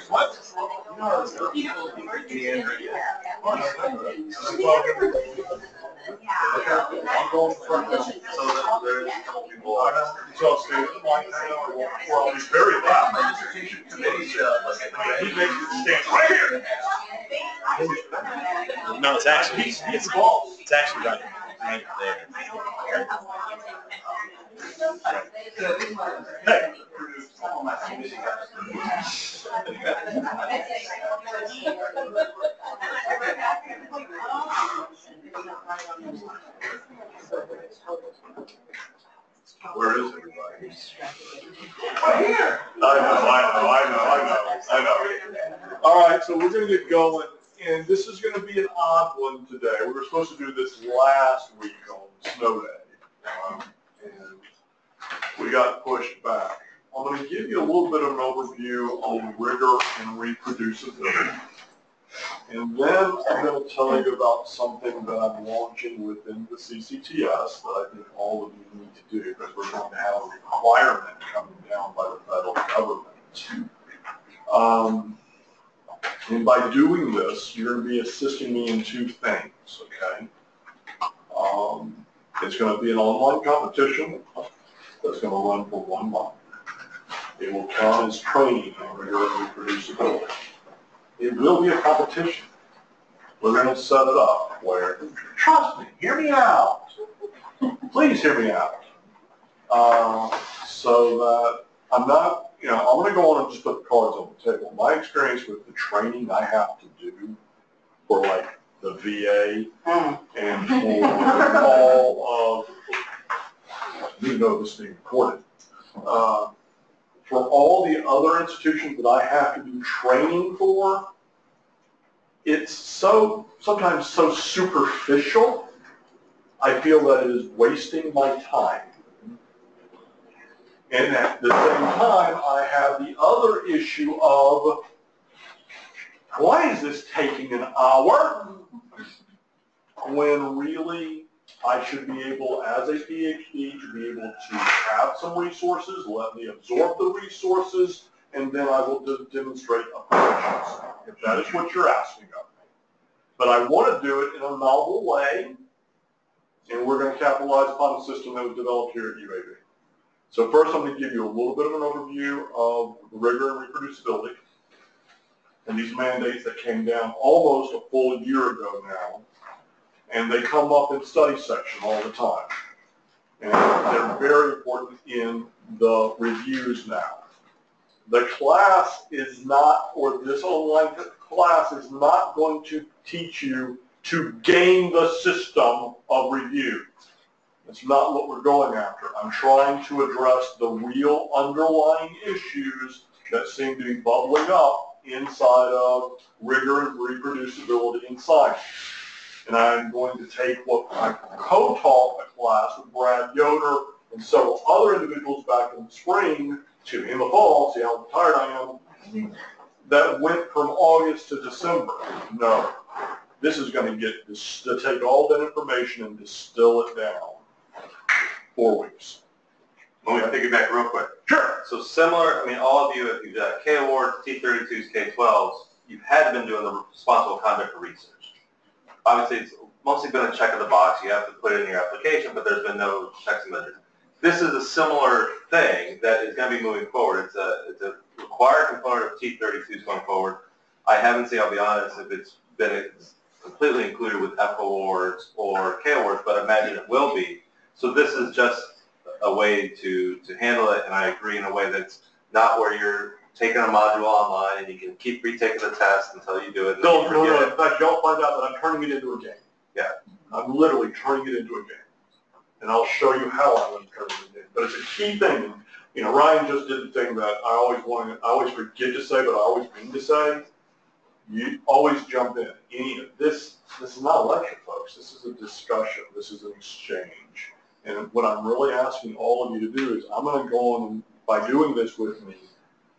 What? I'm going from this. So that there's a couple people. So students like well, he's very loud. He makes it stand right here. No, it's actually it's actually right there. Hey. Where is everybody? Right here. I know. All right, so we're going to get going, and this is going to be an odd one today. We were supposed to do this last week on snow day, and we got pushed back. I'm going to give you a little bit of an overview on rigor and reproducibility. And then I'm going to tell you about something that I'm launching within the CCTS that I think all of you need to do, because we're going to have a requirement coming down by the federal government. And by doing this, you're going to be assisting me in two things, okay? It's going to be an online competition that's going to run for 1 month. It will count as training on rigor and reproducibility. It will be a competition. We're going to set it up where, trust me, hear me out. Please hear me out. So that I'm not, I'm going to go on and just put the cards on the table. My experience with the training I have to do for like the VA and for all of, you know this being recorded, for all the other institutions that I have to do training for, it's sometimes so superficial, I feel that it is wasting my time. And at the same time, I have the other issue of, why is this taking an hour? When really I should be able, as a PhD, to be able to have some resources, let me absorb the resources, and then I will demonstrate a proficiency, if that is what you're asking of me. But I want to do it in a novel way, and we're going to capitalize upon the system that was developed here at UAB. So first I'm going to give you a little bit of an overview of rigor and reproducibility, and these mandates that came down almost a full year ago now. And they come up in study section all the time. And they're very important in the reviews now. The class is not, or this online class is not going to teach you to game the system of review. That's not what we're going after. I'm trying to address the real underlying issues that seem to be bubbling up inside of rigor and reproducibility in science. And I'm going to take what I co-taught a class with Brad Yoder and several other individuals back in the spring, in the fall, see how tired I am, that went from August to December. No, this is going to take all that information and distill it down. 4 weeks. Let me piggyback real quick. Sure. So similar, all of you, if you've got K awards, T32s, K12s, you've had been doing the responsible conduct of research. Obviously, it's mostly been a check of the box. You have to put it in your application, but there's been no checks and measures. This is a similar thing that is going to be moving forward. It's a required component of T32s going forward. I haven't seen, I'll be honest, if it's been completely included with F awards or K awards, but I imagine it will be. So this is just a way to handle it, and I agree in a way that's not where you're taking a module online and you can keep retaking the test until you do it. No. In fact, y'all find out that I'm turning it into a game. Yeah. I'm literally turning it into a game. And I'll show you how I'm going to turn it into a game. But it's a key thing. Ryan just did the thing that I always forget to say, but I always mean to say. You always jump in. This is not a lecture, folks. This is a discussion. This is an exchange. And what I'm really asking all of you to do is I'm going to go on, and by doing this with me,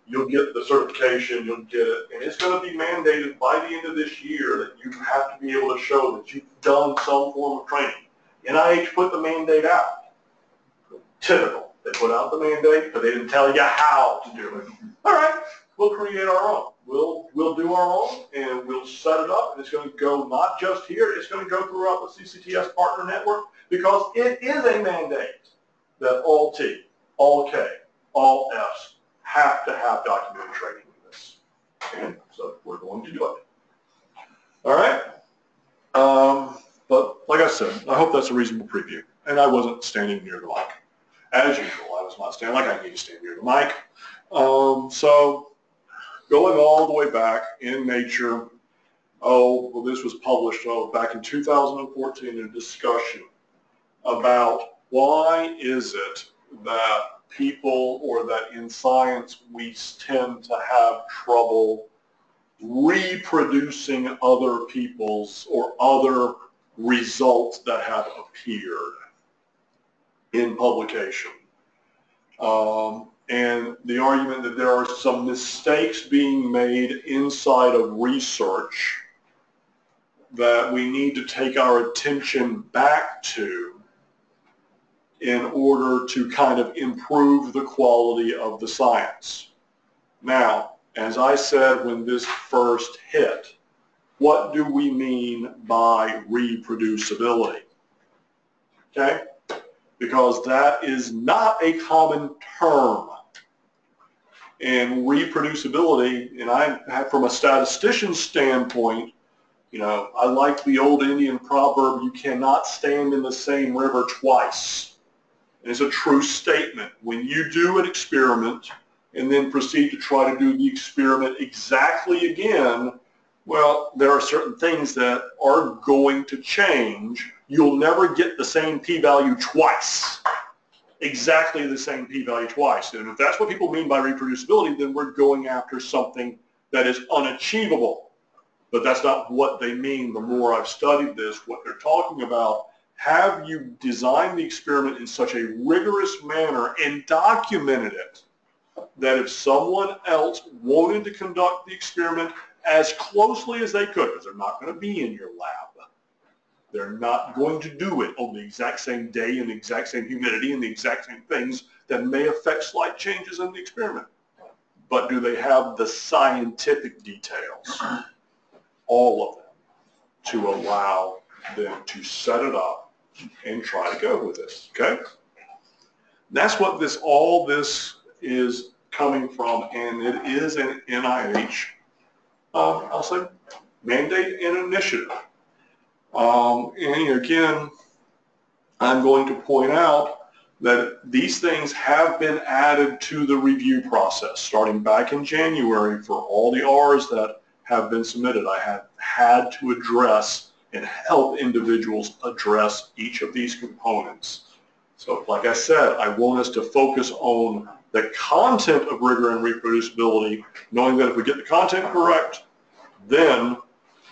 you'll get the certification, you'll get it, and it's going to be mandated by the end of this year that you have to be able to show that you've done some form of training. NIH put the mandate out. Typical. They put out the mandate, but they didn't tell you how to do it. All right, we'll create our own. We'll do our own, and we'll set it up, and it's going to go not just here, it's going to go throughout the CCTS partner network, because it is a mandate that all T, all K, all Fs have to have documented training in this. And so we're going to do it. All right? But like I said, I hope that's a reasonable preview. And I wasn't standing near the mic. As usual, I was not standing like I need to stand near the mic. So going all the way back in Nature, well, this was published back in 2014 in a discussion about why is it that people, or that in science we tend to have trouble reproducing other people's or other results that have appeared in publication. And the argument that there are some mistakes being made inside of research that we need to take our attention back to in order to kind of improve the quality of the science. Now, as I said when this first hit, what do we mean by reproducibility? Okay? Because that is not a common term. And reproducibility, and from a statistician's standpoint, you know, I like the old Indian proverb, you cannot stand in the same river twice. And it's a true statement. When you do an experiment and then proceed to try to do the experiment exactly again, well, there are certain things that are going to change. You'll never get the same p-value twice. Exactly the same p-value twice. And if that's what people mean by reproducibility, then we're going after something that is unachievable. But that's not what they mean. The more I've studied this, what they're talking about, have you designed the experiment in such a rigorous manner and documented it that if someone else wanted to conduct the experiment as closely as they could, because they're not going to be in your lab, they're not going to do it on the exact same day and the exact same humidity and the exact same things that may affect slight changes in the experiment. But do they have the scientific details, all of them, to allow them to set it up and try to go with it, okay? That's what all this is coming from, and it is an NIH, I'll say, mandate and initiative. And again, I'm going to point out that these things have been added to the review process starting back in January for all the R's that have been submitted. I have had to address and help individuals address each of these components. So like I said, I want us to focus on the content of rigor and reproducibility, knowing that if we get the content correct, then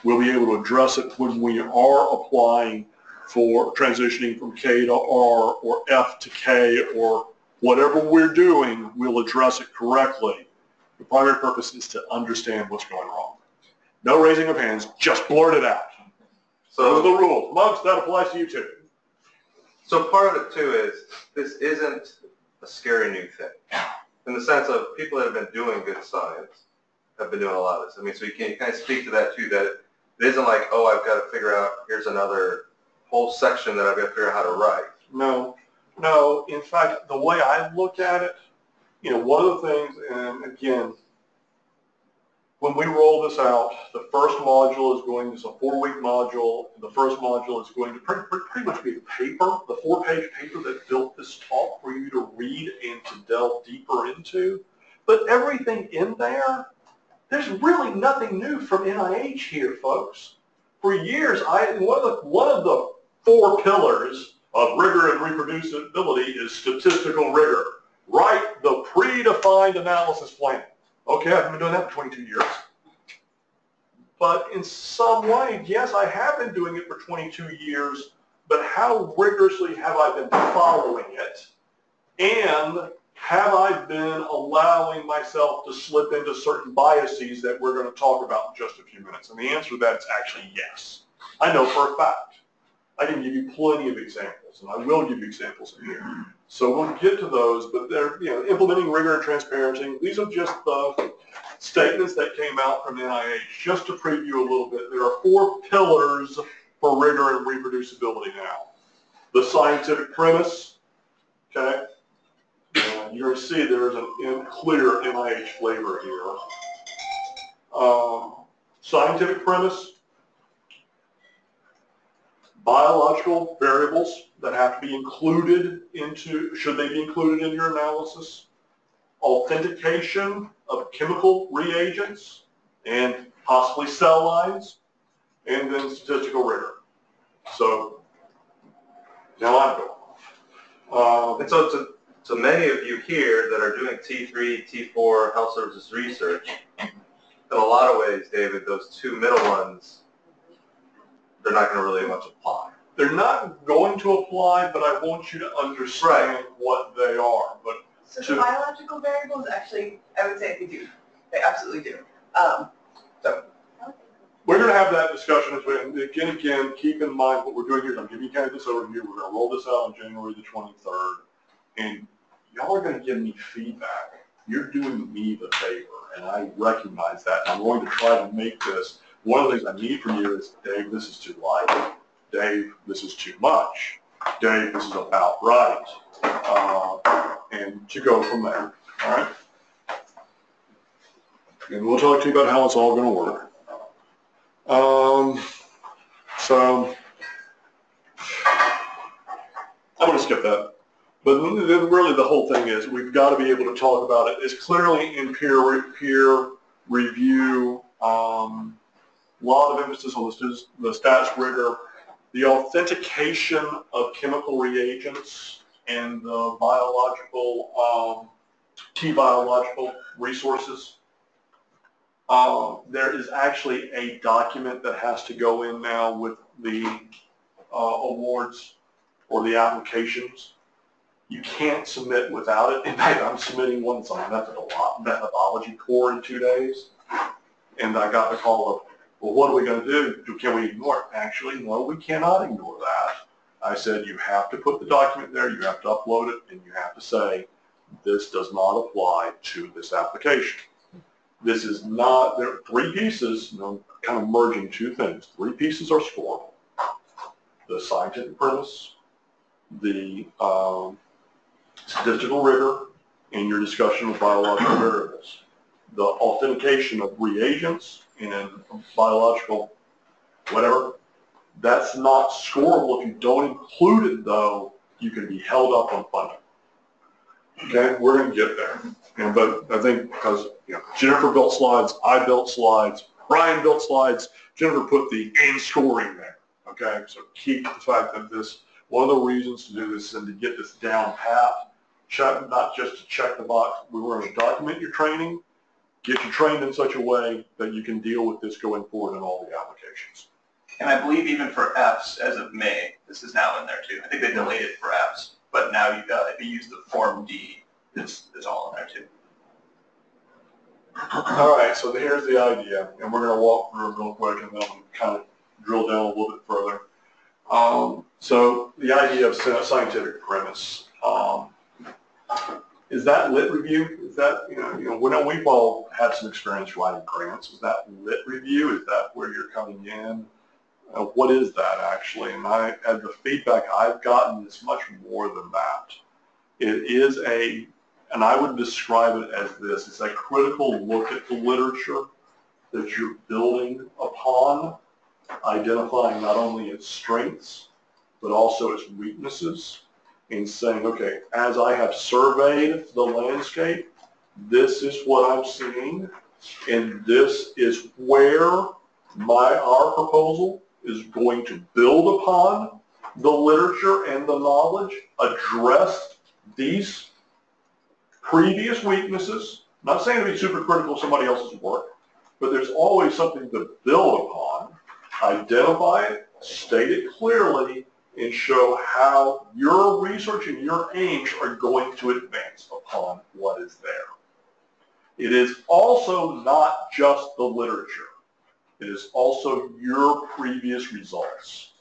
we'll be able to address it when we are applying for transitioning from K to R or F to K or whatever we're doing, we'll address it correctly. The primary purpose is to understand what's going wrong. No raising of hands, just blurt it out. So those are the rules. Mugs, that applies to you too. So part of it too is this isn't a scary new thing. In the sense of people that have been doing good science have been doing a lot of this. I mean, so you can kind of speak to that too, that it isn't like, oh, I've got to figure out, here's another whole section that I've got to figure out how to write. No. In fact, the way I look at it, you know, one of the things, and again, when we roll this out, the first module is going, it's a 4-week module. The first module is going to pretty much be the paper, the 4-page paper that built this talk for you to read and to delve deeper into. But everything in there, there's really nothing new from NIH here, folks. For years, one of the 4 pillars of rigor and reproducibility is statistical rigor. Write the predefined analysis plan. Okay, I've been doing that for 22 years. But in some way, yes, I have been doing it for 22 years, but how rigorously have I been following it? And have I been allowing myself to slip into certain biases that we're going to talk about in just a few minutes? And the answer to that is actually yes. I know for a fact. I can give you plenty of examples, and I will give you examples in here. So we'll get to those, but they're, implementing rigor and transparency. These are just the statements that came out from NIH. Just to preview a little bit, there are 4 pillars for rigor and reproducibility now. The scientific premise, okay? And you're going to see there's a clear NIH flavor here. Scientific premise, biological variables that have to be included should they be included in your analysis, authentication of chemical reagents and possibly cell lines, and then statistical rigor. So now I'm going off. And so to many of you here that are doing T3, T4 health services research, in a lot of ways, David, those 2 middle ones, they're not going to really much apply. They're not going to apply, but I want you to understand what they are. But so the biological variables, actually, I would say they do. They absolutely do. So we're going to have that discussion as well. And again, keep in mind what we're doing here. I'm giving you kind of this overview. We're going to roll this out on January the 23rd. And y'all are going to give me feedback. You're doing me the favor, and I recognize that. I'm going to try to make this. One of the things I need from you is, Dave, this is too light. Dave, this is too much. Dave, this is about right. And to go from there, all right? And we'll talk to you about how it's all going to work. So I'm going to skip that. But then really the whole thing is we've got to be able to talk about it. It's clearly in peer review. A lot of emphasis on the stats rigor, the authentication of chemical reagents, and the biological, T-biological resources. There is actually a document that has to go in now with the awards or the applications. You can't submit without it. In fact, I'm submitting one that's on methodology core in 2 days. And I got the call of, well, what are we going to do? Can we ignore it? Actually, no, we cannot ignore that. I said, you have to put the document there, you have to upload it, and you have to say, this does not apply to this application. This is not, there are 3 pieces, kind of merging 2 things. 3 pieces are scored. The scientific premise, the statistical rigor, and your discussion of biological variables. The authentication of reagents and biological whatever, that's not scoreable. If you don't include it, though, you can be held up on funding. Okay, we're going to get there. But I think because Jennifer built slides, I built slides, Brian built slides, Jennifer put the and scoring there. Okay, so keep the fact that one of the reasons to do this and to get this down pat, not just to check the box. We were going to document your training, get you trained in such a way that you can deal with this going forward in all the applications. And I believe even for Fs, as of May, this is now in there too. I think they delayed it for Fs, but now if you use the Form D, it's all in there too. All right, so here's the idea, and we're going to walk through it real quick and then kind of drill down a little bit further. So the idea of scientific premise. Is that lit review? Is that, we've all had some experience writing grants. Is that lit review? Is that where you're coming in? What is that actually? And the feedback I've gotten is much more than that. It is and I would describe it as this. It's a critical look at the literature that you're building upon, identifying not only its strengths, but also its weaknesses, and saying, okay, as I have surveyed the landscape, this is what I'm seeing, and this is where our proposal is going to build upon the literature and the knowledge, address these previous weaknesses. Not saying to be super critical of somebody else's work, but there's always something to build upon, identify it, state it clearly, and show how your research and your aims are going to advance upon what is there. It is also not just the literature. It is also your previous results.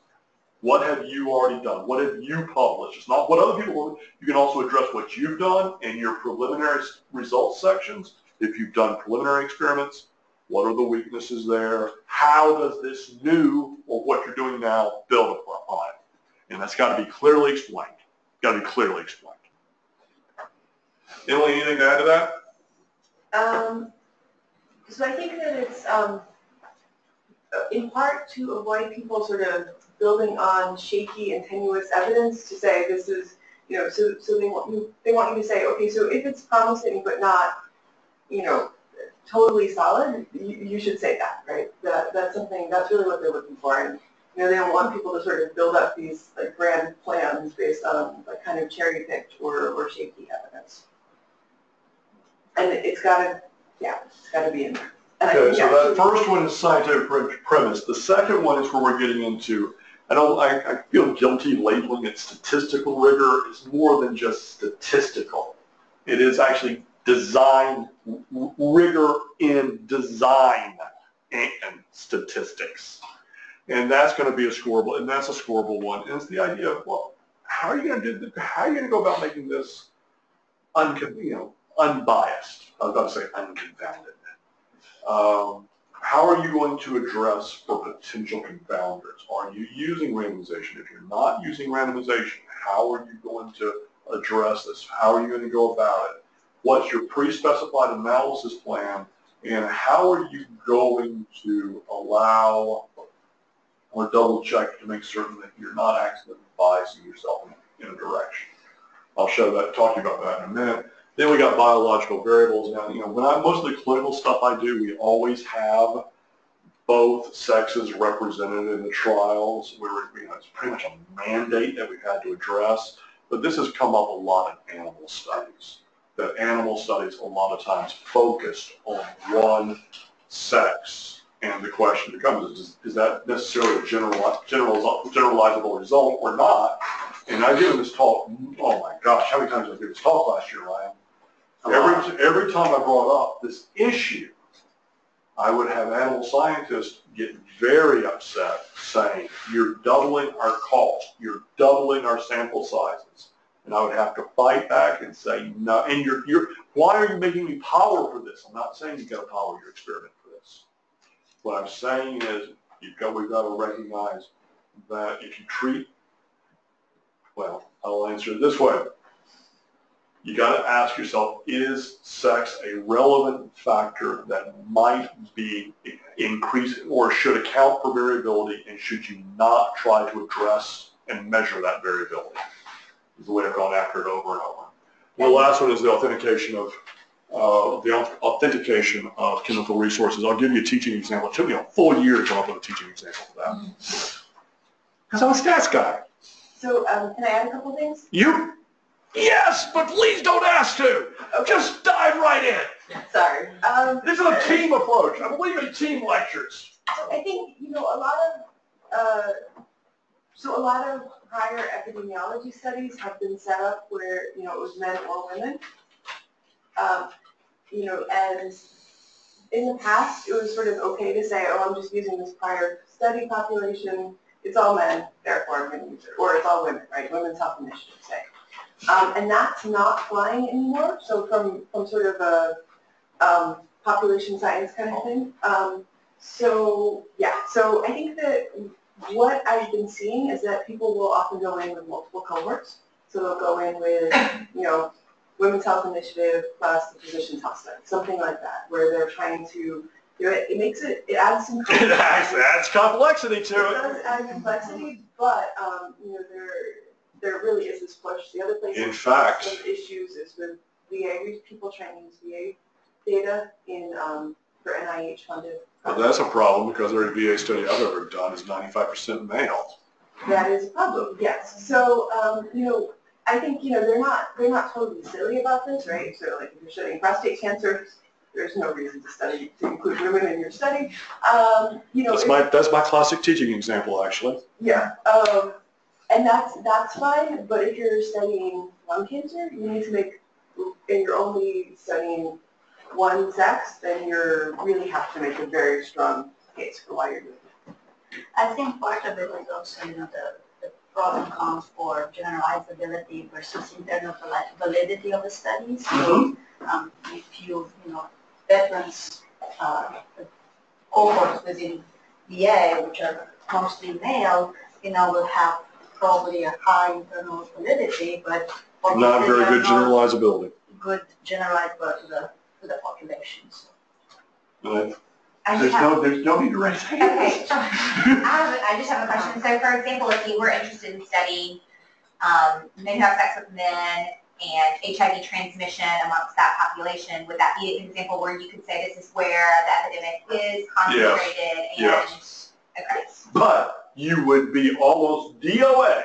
What have you already done? What have you published? It's not what other people will. You can also address what you've done in your preliminary results sections. If you've done preliminary experiments, what are the weaknesses there? How does this new, or what you're doing now, build upon it? And that's got to be clearly explained. Got to be clearly explained. Emily, anything to add to that? So I think that it's in part to avoid people sort of building on shaky and tenuous evidence to say this is, so they want you to say, okay, so if it's promising but not, totally solid, you should say that, right? That's really what they're looking for. And, they don't want people to sort of build up these like grand plans based on like kind of cherry-picked or shaky evidence. And it's got to be in there. Okay, so that first one is scientific premise. The second one is where we're getting into, I feel guilty labeling it statistical rigor. It's more than just statistical. It is actually design, rigor in design and statistics. And that's going to be a scoreable, and that's a scoreable one. And it's the idea of, well, how are you going to do this? How are you going to go about making this unbiased? I was about to say unconfounded. How are you going to address for potential confounders? Are you using randomization? If you're not using randomization, how are you going to address this? How are you going to go about it? What's your pre-specified analysis plan? And how are you going to allow or double check to make certain that you're not accidentally biasing yourself in a direction? I'll talk to you about that in a minute. Then we got biological variables. Now, most of the clinical stuff I do, we always have both sexes represented in the trials, where it's pretty much a mandate that we've had to address. But this has come up a lot in animal studies. That animal studies a lot of times focused on one sex. And the question becomes, is that necessarily a generalizable result or not? And I given this talk, oh my gosh, how many times did I give this talk last year, Ryan? Every time I brought up this issue, I would have animal scientists get very upset saying, you're doubling our cost, you're doubling our sample sizes. And I would have to fight back and say, no, and why are you making me power for this? I'm not saying you've got to power your experiment for this. What I'm saying is we've got to recognize that if you treat, well, I'll answer it this way. You got to ask yourself, is sex a relevant factor that might be increasing or should account for variability, and should you not try to address and measure that variability? Is the way I've gone after it over and over. The last one is the authentication of chemical resources. I'll give you a teaching example. It took me a full year to come up with a teaching example for that. Because I'm a stats guy. So can I add a couple things? Yes, but please don't ask to. Okay. Just dive right in. Sorry. This is a team approach. I believe in team lectures. So I think, a lot of prior epidemiology studies have been set up where, it was men or women. And in the past, it was sort of okay to say, oh, I'm just using this prior study population. It's all men, therefore I'm going to use it. Or it's all women, right? Women's Health Initiative, say. And that's not flying anymore. So from sort of a population science kind of thing. So I think that what I've been seeing is that people will often go in with multiple cohorts. So they'll go in with, Women's Health Initiative plus the Physician's Health Study, something like that, where they're trying to do it. It adds some complexity. It adds complexity to it. It does add complexity, but, there really is this push. The other place in fact, some issues is with VA, people trying to use VA data for NIH funded. Well, that's a problem because every VA study I've ever done is 95% male. That is a problem, yes. So, I think, they're not totally silly about this, right? So, like, if you're studying prostate cancer, there's no reason to include women in your study. That's my classic teaching example, actually. Yeah. And that's fine, but if you're studying lung cancer, you need to and you're only studying one sex, then you really have to make a very strong case for why you're doing it. I think part of it is also, pros and cons for generalizability versus internal validity of the studies. Mhm. So if veterans cohorts within VA, which are mostly male, will have probably a high internal validity, but Not very good generalizability. good generalizable to the population. So. Right. I There's no need to raise hands. Okay, so I just have a question. So for example, if you were interested in studying men who have sex with men and HIV transmission amongst that population, would that be an example where you could say this is where the epidemic is concentrated? Yes. Okay. But you would be almost DOA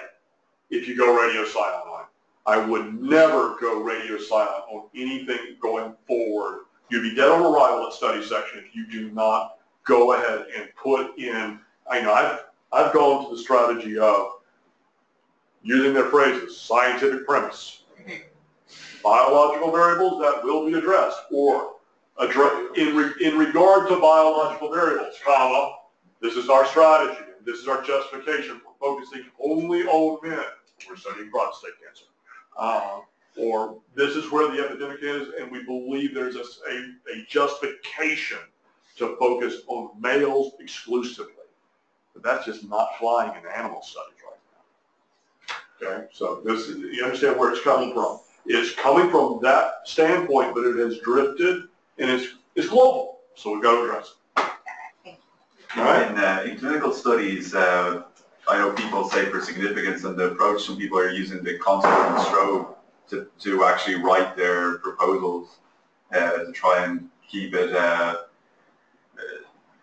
if you go radio silent on it. I would never go radio silent on anything going forward. You'd be dead on arrival at study section if you do not go ahead and put in, I've gone to the strategy of using their phrases, scientific premise, biological variables that will be addressed, or in regard to biological variables, comma, this is our strategy, and this is our justification for focusing only on men. We're studying prostate cancer. Or this is where the epidemic is, and we believe there's a justification to focus on males exclusively. But that's just not flying in animal studies right now. Okay, so you understand where it's coming from. It's coming from that standpoint, but it has drifted, and it's global, so we've got to address it. All right? In clinical studies, I know people say for significance and the approach, some people are using the constant and strobe to actually write their proposals to try and keep it,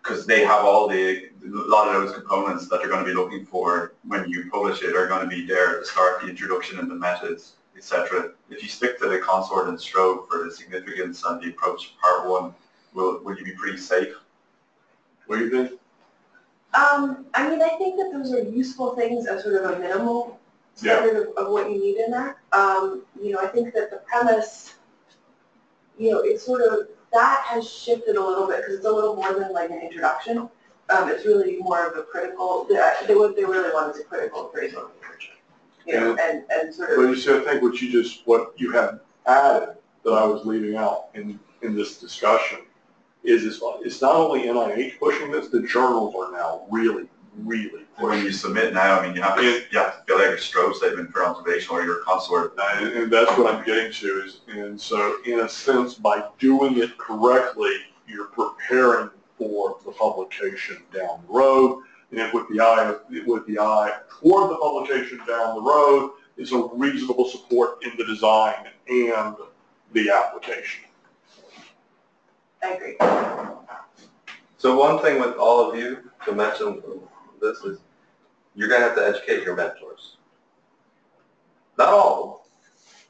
because they have a lot of those components that they're going to be looking for when you publish it are going to be there at the start, the introduction and the methods, etc. If you stick to the consort and strobe for the significance and the approach part one, will you be pretty safe? What do you think? I think that those are useful things as sort of a minimal standard of what you need in there. I think that the premise, it's sort of, that has shifted a little bit because it's a little more than like an introduction. It's really more of a critical, what they really want is a critical appraisal of literature. And sort of. But you see, I think what you have added that I was leaving out in this discussion is it's not only NIH pushing this, the journals are now really pushing. When you submit now, you have to fill out your strobe statement for observation or your consort. And that's what I'm getting to and so in a sense, by doing it correctly, you're preparing for the publication down the road. And with the eye toward the publication down the road is a reasonable support in the design and the application. I agree. So one thing with all of you to mention this is you're going to have to educate your mentors. Not all of them,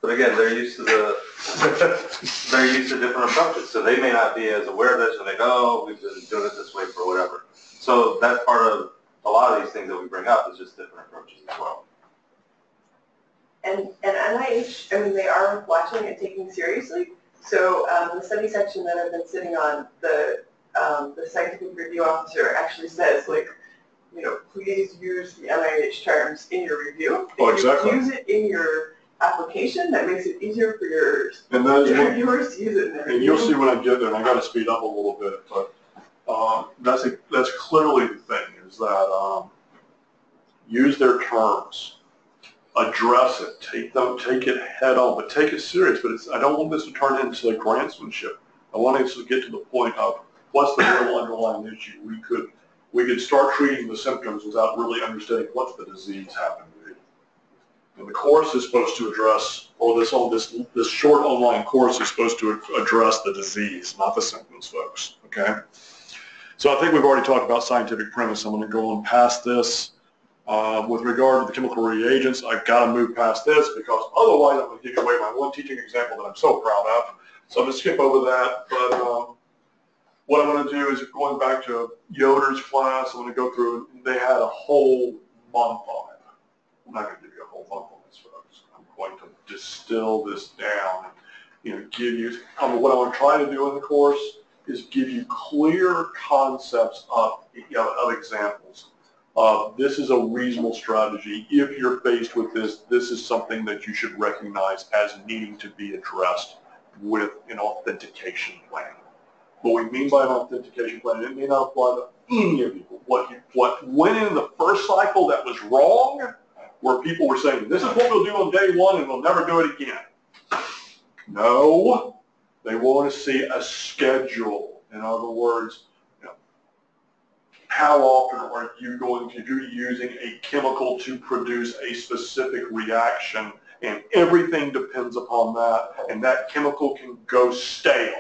but again, they're used to different approaches. So they may not be as aware of this, and they go, oh, we've been doing it this way for whatever. So that's part of a lot of these things that we bring up is just different approaches as well. And NIH, they are watching and taking seriously. So the study section that I've been sitting on, the scientific review officer actually says, please use the NIH terms in your review. If you use it in your application, that makes it easier for your reviewers to use it in their review. And you'll see when I get there, and I got to speed up a little bit, but that's clearly the thing, is that use their terms, address it, take it head on, but take it serious. But I don't want this to turn into like grantsmanship. I want us to get to the point of what's the real underlying issue. We could start treating the symptoms without really understanding what's the disease happening to be. And the course is supposed to address, or this short online course is supposed to address the disease, not the symptoms, folks. Okay. So I think we've already talked about scientific premise. I'm going to go on past this. With regard to the chemical reagents, I've got to move past this because otherwise I'm going to give away my one teaching example that I'm so proud of. So I'm going to skip over that. But what I'm going to do is going back to Yoder's class, I'm going to go through, they had a whole month on it. I'm not going to give you a whole month on this, folks. I'm going to distill this down and give you, what I want to try to do in the course is give you clear concepts of examples. This is a reasonable strategy. If you're faced with this, this is something that you should recognize as needing to be addressed with an authentication plan. What we mean by an authentication plan, it may not apply to any of you. What went in the first cycle that was wrong, where people were saying, this is what we'll do on day one and we'll never do it again. No, they want to see a schedule. In other words, how often are you going to be using a chemical to produce a specific reaction, and everything depends upon that, and that chemical can go stale,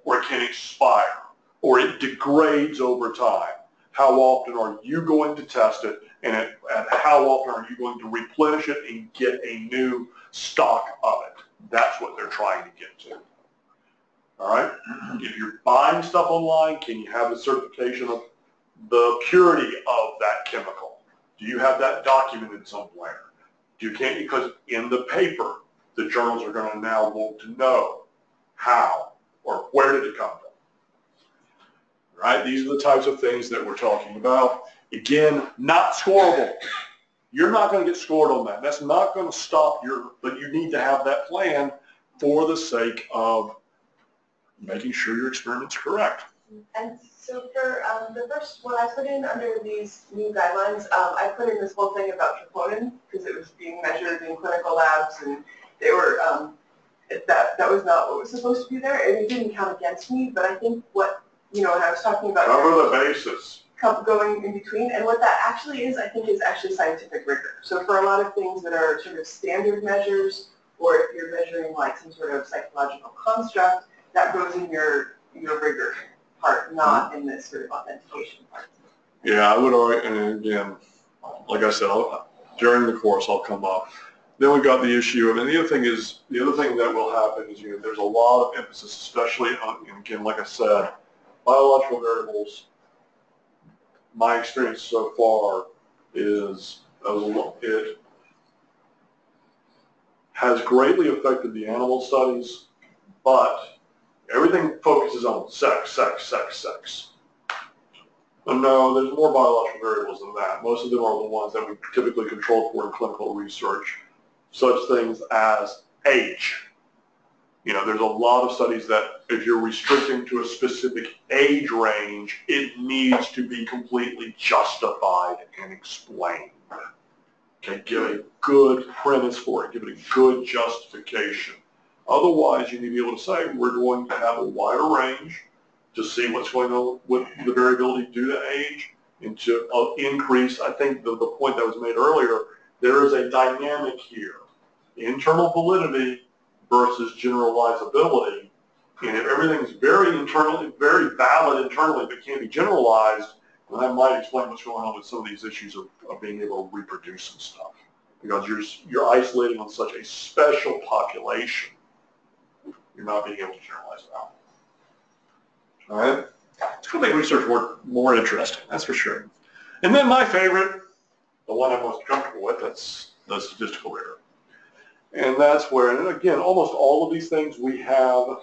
or it can expire, or it degrades over time. How often are you going to test it, and how often are you going to replenish it and get a new stock of it? That's what they're trying to get to. All right? If you're buying stuff online, can you have the certification of the purity of that chemical? Do you have that documented somewhere? You can't, because in the paper, the journals are going to now want to know how or where did it come from. Right? These are the types of things that we're talking about. Again, not scoreable. You're not going to get scored on that. That's not going to stop but you need to have that plan for the sake of making sure your experiment's correct. And so for the first one I put in under these new guidelines, I put in this whole thing about troponin because it was being measured in clinical labs, and they were that was not what was supposed to be there, and it didn't count against me. But I think when I was talking about cover the basis, going in between, and what that actually is, I think, is actually scientific rigor. So for a lot of things that are sort of standard measures, or if you're measuring like some sort of psychological construct, that goes in your rigor part, not in this sort of authentication part. Yeah, I would argue, and again, like I said, during the course I'll come up. Then we've got the issue of, and the other thing that will happen is, there's a lot of emphasis, especially on, and again, like I said, biological variables. My experience so far is it has greatly affected the animal studies, but everything focuses on sex, sex, sex, sex. And no, there's more biological variables than that. Most of them are the ones that we typically control for in clinical research, such things as age. There's a lot of studies that if you're restricting to a specific age range, it needs to be completely justified and explained. Okay, give a good premise for it, give it a good justification. Otherwise, you need to be able to say, we're going to have a wider range to see what's going on with the variability due to age, and to increase, I think the point that was made earlier, there is a dynamic here. Internal validity versus generalizability. And if everything's very internal, very valid internally, but can't be generalized, then that might explain what's going on with some of these issues of being able to reproduce some stuff. Because you're isolating on such a special population, you're not being able to generalize it out. All right? It's going to make research more interesting, that's for sure. And then my favorite, the one I'm most comfortable with, that's the statistical rigor. And that's where, and again, almost all of these things we have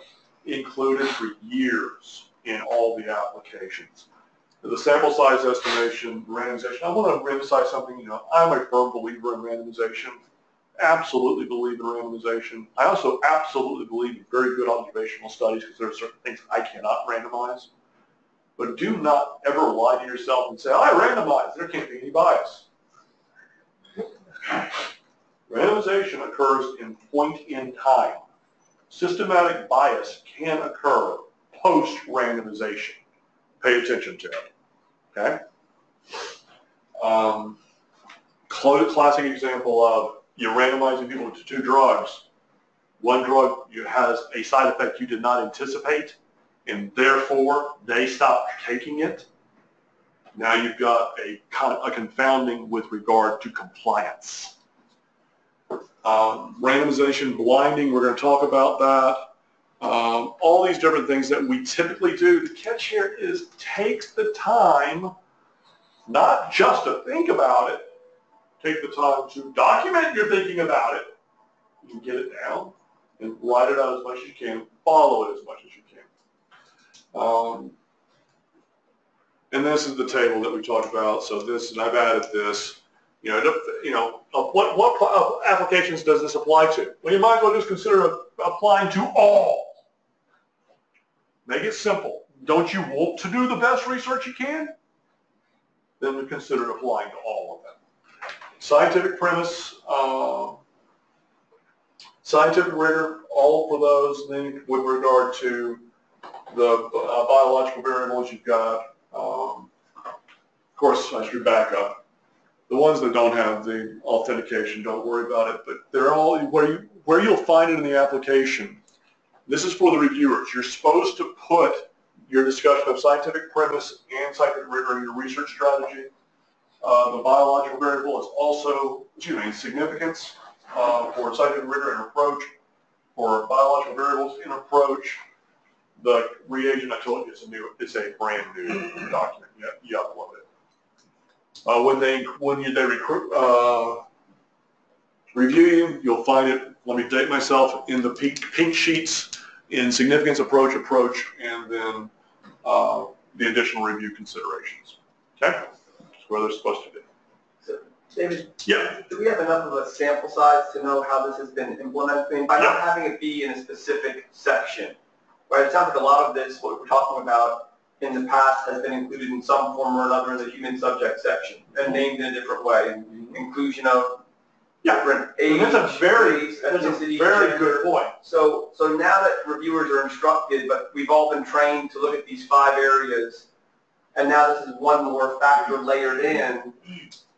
included for years in all the applications. The sample size estimation, randomization. I want to emphasize something, I'm a firm believer in randomization. Absolutely believe in randomization. I also absolutely believe in very good observational studies because there are certain things I cannot randomize. But do not ever lie to yourself and say, I randomized, there can't be any bias. Randomization occurs in point in time. Systematic bias can occur post-randomization. Pay attention to it, okay? Classic example of you're randomizing people to two drugs. One drug has a side effect you did not anticipate, and therefore they stopped taking it. Now you've got a confounding with regard to compliance. Randomization, blinding, we're going to talk about that. All these different things that we typically do. The catch here is take the time, not just to think about it, take the time to document your thinking about it. You can get it down and write it out as much as you can, follow it as much as you can. And then this is the table that we talked about. So this, and I've added this. What applications does this apply to? Well, you might as well just consider applying to all. Make it simple. Don't you want to do the best research you can? Then we consider applying to all of them. Scientific premise, scientific rigor, all for those. Then with regard to the biological variables, you've got, of course, I should back up. The ones that don't have the authentication, don't worry about it, but they're all, where you'll find it in the application, this is for the reviewers. You're supposed to put your discussion of scientific premise and scientific rigor in your research strategy. The biological variable is also, significance for scientific rigor and approach. For biological variables in approach, the reagent, I told you, it's a brand new document. You upload it. When they review you, you'll find it, let me date myself, in the pink sheets in significance, approach, and then the additional review considerations. Okay? That's where they're supposed to be. So, David, yeah. Do we have enough of a sample size to know how this has been implemented? I mean, by not having it be in a specific section, right? It sounds like a lot of this, what we're talking about in the past, has been included in some form or another in the human subject section and named in a different way. Inclusion of different age, that's a very ethnicity, good point. So now that reviewers are instructed, but we've all been trained to look at these 5 areas, and now this is one more factor layered in,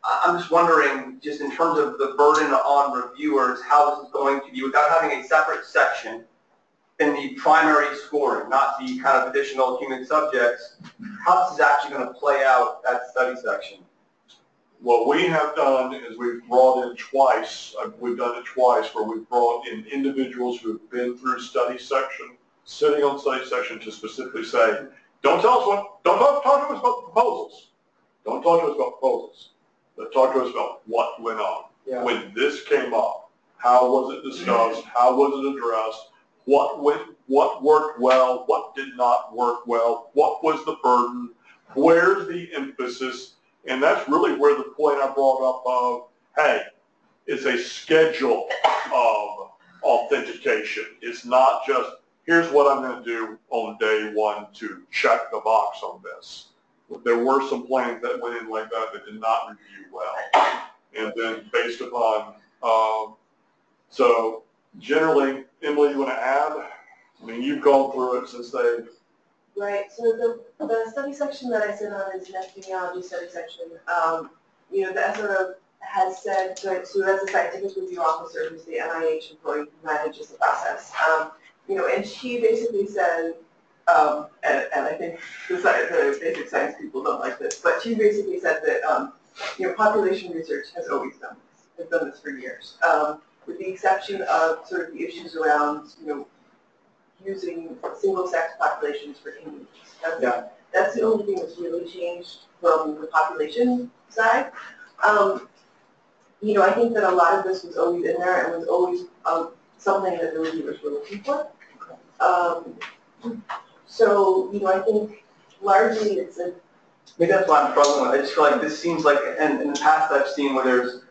I'm just wondering, just in terms of the burden on reviewers, how this is going to be, without having a separate section in the primary scoring, not the kind of additional human subjects, how this is actually going to play out, that study section. What we have done is we've brought in twice, we've done it twice, where we've brought in individuals who have been through study section, sitting on study section to specifically say, don't talk to us about proposals. Don't talk to us about proposals. But talk to us about what went on. Yeah. When this came up, how was it discussed? How was it addressed? What worked well? What did not work well? What was the burden? Where's the emphasis? And that's really where the point I brought up of, hey, it's a schedule of authentication. It's not just, here's what I'm going to do on day 1 to check the box on this. There were some plans that went in like that did not review well. And then based upon, so generally, Emily, you want to add? I mean, you've gone through it since they've... Right, so the study section that I sit on is an epidemiology study section. The SRO has said, so that's a scientific review officer who's the NIH employee who manages the process. And she basically said, and I think the basic science people don't like this, but she basically said that, population research has always done this. They've done this for years, with the exception of sort of the issues around, using single-sex populations for immunity. That's the only thing that's really changed from the population side. I think that a lot of this was always in there and was always something that the reviewers were looking for. So, I think largely it's a... Maybe that's why I'm struggling with it. I just feel like this seems like, and in the past I've seen where there's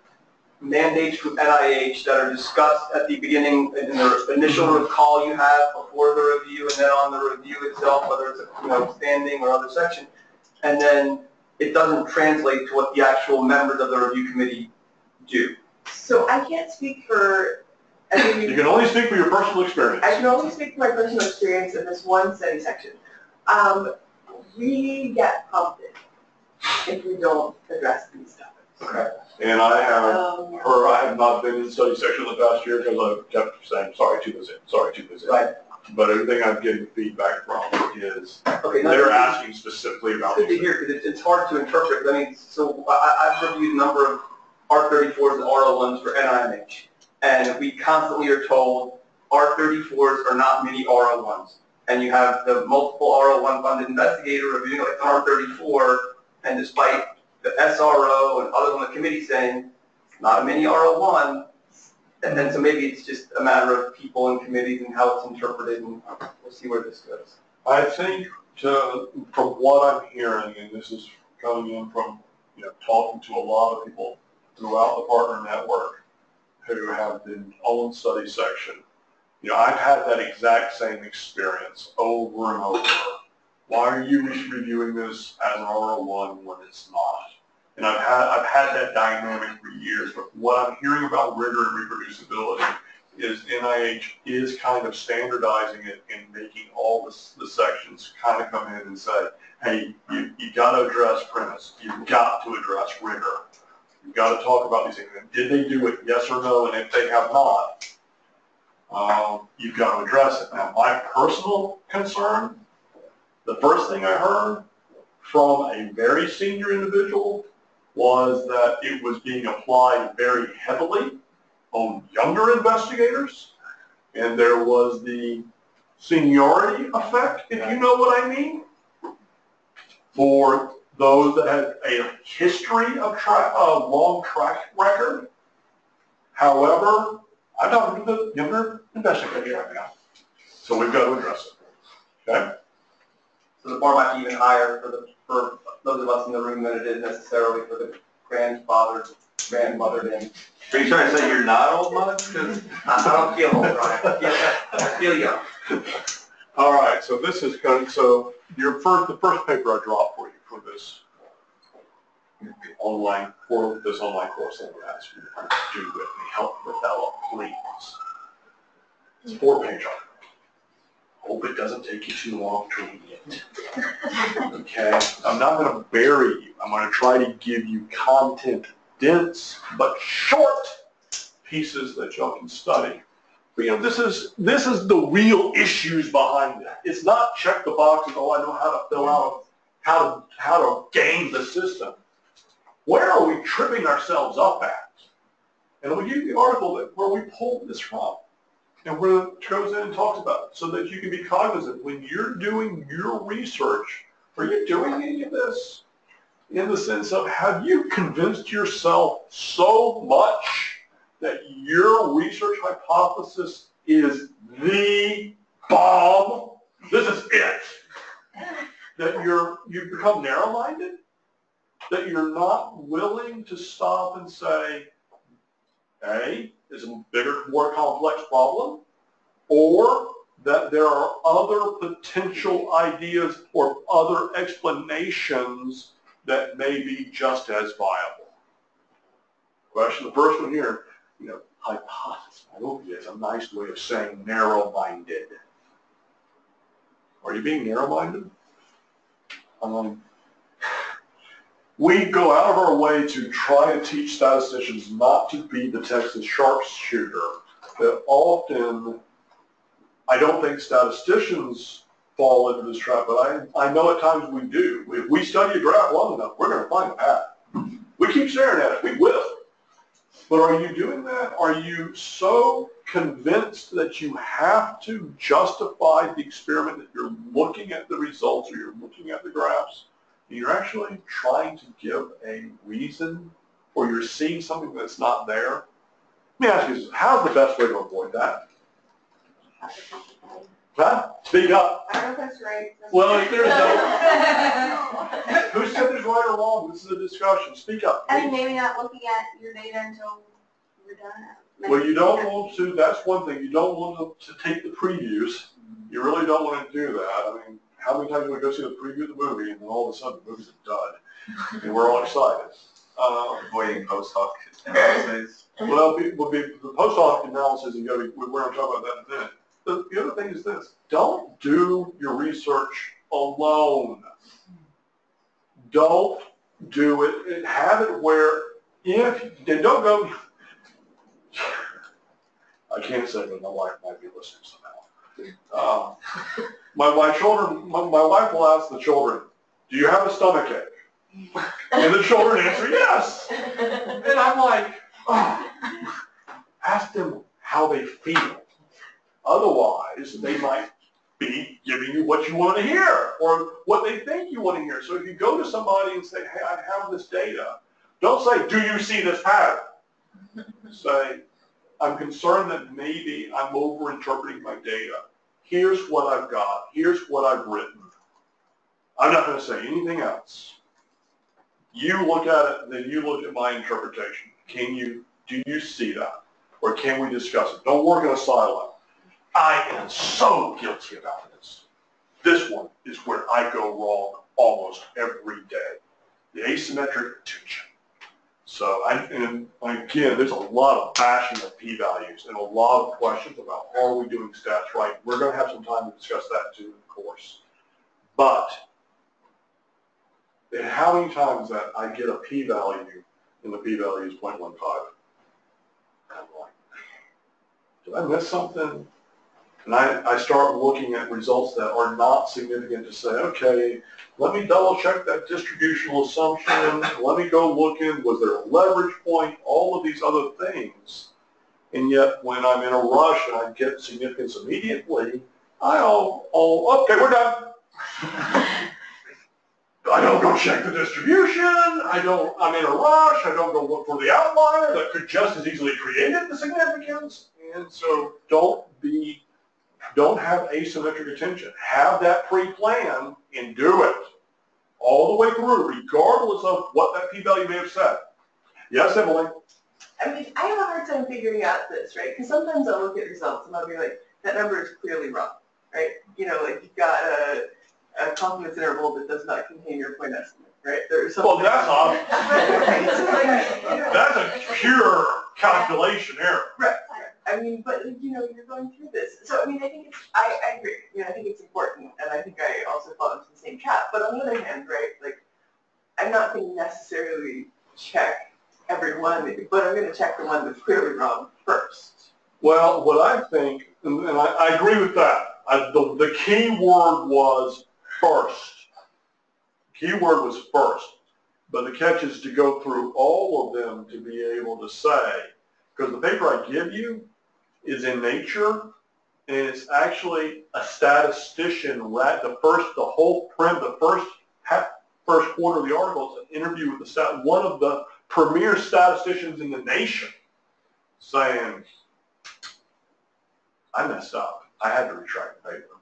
mandates from NIH that are discussed at the beginning in the initial call you have before the review, and then on the review itself, whether it's a standing or other section, and then it doesn't translate to what the actual members of the review committee do. So I can't speak for... You can only speak for your personal experience. I can only speak for my personal experience in this one study section. We get prompted if we don't address these topics. Okay. And I have not been in study section the past year because I've kept saying, sorry, too busy. Right. But everything I'm getting feedback from is they're asking specifically about it's good to hear because it's hard to interpret. I mean, so I've reviewed a number of R34s and R01s for NIMH. And we constantly are told R34s are not mini R01s. And you have the multiple R01 funded investigator reviewing like R34, and despite the SRO and others on the committee saying it's not a mini R01, and then so maybe it's just a matter of people and committees and how it's interpreted, and we'll see where this goes. I think from what I'm hearing, and this is coming in from, talking to a lot of people throughout the partner network who have been on study section, I've had that exact same experience over and over. Why are you reviewing this as an R01 when it's not? And I've had that dynamic for years, but what I'm hearing about rigor and reproducibility is NIH is kind of standardizing it and making all the sections kind of come in and say, hey, you got to address premise. You've got to address rigor. You've got to talk about these things. Did they do it, yes or no? And if they have not, you've got to address it. Now, my personal concern, the first thing I heard from a very senior individual was that it was being applied very heavily on younger investigators, and there was the seniority effect, if you know what I mean, for those that had a history of long track record. However, I'm talking to the younger investigators right now, so we've got to address it. Okay? So the bar might be even higher for those of us in the room than it is necessarily for the grandmother. Are you trying to say you're not old much? Because I don't feel old, Ryan. I feel young. All right, so this is going. So the first paper I dropped for you for this online course that I asked you to do with me, help develop, please. It's a 4-page article. Hope it doesn't take you too long to read it. Okay, I'm not going to bury you. I'm going to try to give you content-dense but short pieces that y'all can study. But this is the real issues behind it. It's not check the boxes. Oh, I know how to fill out, how to game the system. Where are we tripping ourselves up at? And we give you the article where we pulled this from. And where it goes in and talks about it so that you can be cognizant when you're doing your research. Are you doing any of this in the sense of, have you convinced yourself so much that your research hypothesis is the bomb? This is it. That you've become narrow-minded? That you're not willing to stop and say, hey, is a bigger, more complex problem, or that there are other potential ideas or other explanations that may be just as viable. Question, the first one here, hypothesis. I hope it is a nice way of saying narrow-minded. Are you being narrow-minded? We go out of our way to try to teach statisticians not to be the Texas sharpshooter. That often, I don't think statisticians fall into this trap, but I know at times we do. If we study a graph long enough, we're going to find a pattern. We keep staring at it. We will. But are you doing that? Are you so convinced that you have to justify the experiment that you're looking at the results or you're looking at the graphs? You're actually trying to give a reason, or you're seeing something that's not there. Let me ask you, how's the best way to avoid that? Huh? Speak up. I don't know if that's right. Well, there's no... Who said there's right or wrong? This is a discussion. Speak up. I mean, maybe not looking at your data until we're done. Well, you don't want to, that's one thing, you don't want to take the previews. You really don't want to do that. I mean, how many times do we go see the preview of the movie and then all of a sudden the movie's a dud and we're all excited? Avoiding post hoc analysis. Well, the post hoc analysis, and we're going to talk about that in a minute. The other thing is this: don't do your research alone. Don't do it and have it where don't go. I can't say, but my wife might be listening somehow. My wife will ask the children, do you have a stomach ache? And the children answer yes. And I'm like, oh, ask them how they feel. Otherwise, they might be giving you what you want to hear or what they think you want to hear. So if you go to somebody and say, hey, I have this data, don't say, do you see this pattern? Say, I'm concerned that maybe I'm over-interpreting my data. Here's what I've got. Here's what I've written. I'm not going to say anything else. You look at it, then you look at my interpretation. Do you see that? Or can we discuss it? Don't work in a silo. I am so guilty about this. This one is where I go wrong almost every day. The asymmetric attention. So, and again, there's a lot of bashing of p-values and a lot of questions about are we doing stats right? We're going to have some time to discuss that too, of course. But how many times that I get a p-value and the p-value is 0.15? I'm like, did I miss something? And I start looking at results that are not significant to say, okay, let me double check that distributional assumption. Let me go look in, was there a leverage point? All of these other things. And yet when I'm in a rush and I get significance immediately, okay, we're done. I don't go check the distribution. I'm in a rush. I don't go look for the outlier that could just as easily created the significance. And so don't have asymmetric attention. Have that pre-plan and do it all the way through, regardless of what that p-value may have said. Yes, Emily? I mean, I have a hard time figuring out this, right? Because sometimes I'll look at results and I'll be like, that number is clearly wrong, right? You know, like you've got a confidence interval that does not contain your point estimate, right? There's something. Well, that's obvious. Right, so like, you know, That's a pure calculation error. Right. I mean, but you know, you're going through this. So I mean, I think I agree. You know, I think it's important, and I think I also fall into the same trap. But on the other hand, right, like I'm not going to necessarily check every one, but I'm going to check the one that's clearly wrong first. Well, what I think, and I agree with that. The key word was first. Key word was first. But the catch is to go through all of them to be able to say, because the paper I give you is in Nature, and it's actually a statistician, the first quarter of the article is an interview with one of the premier statisticians in the nation saying, I messed up. I had to retract the paper.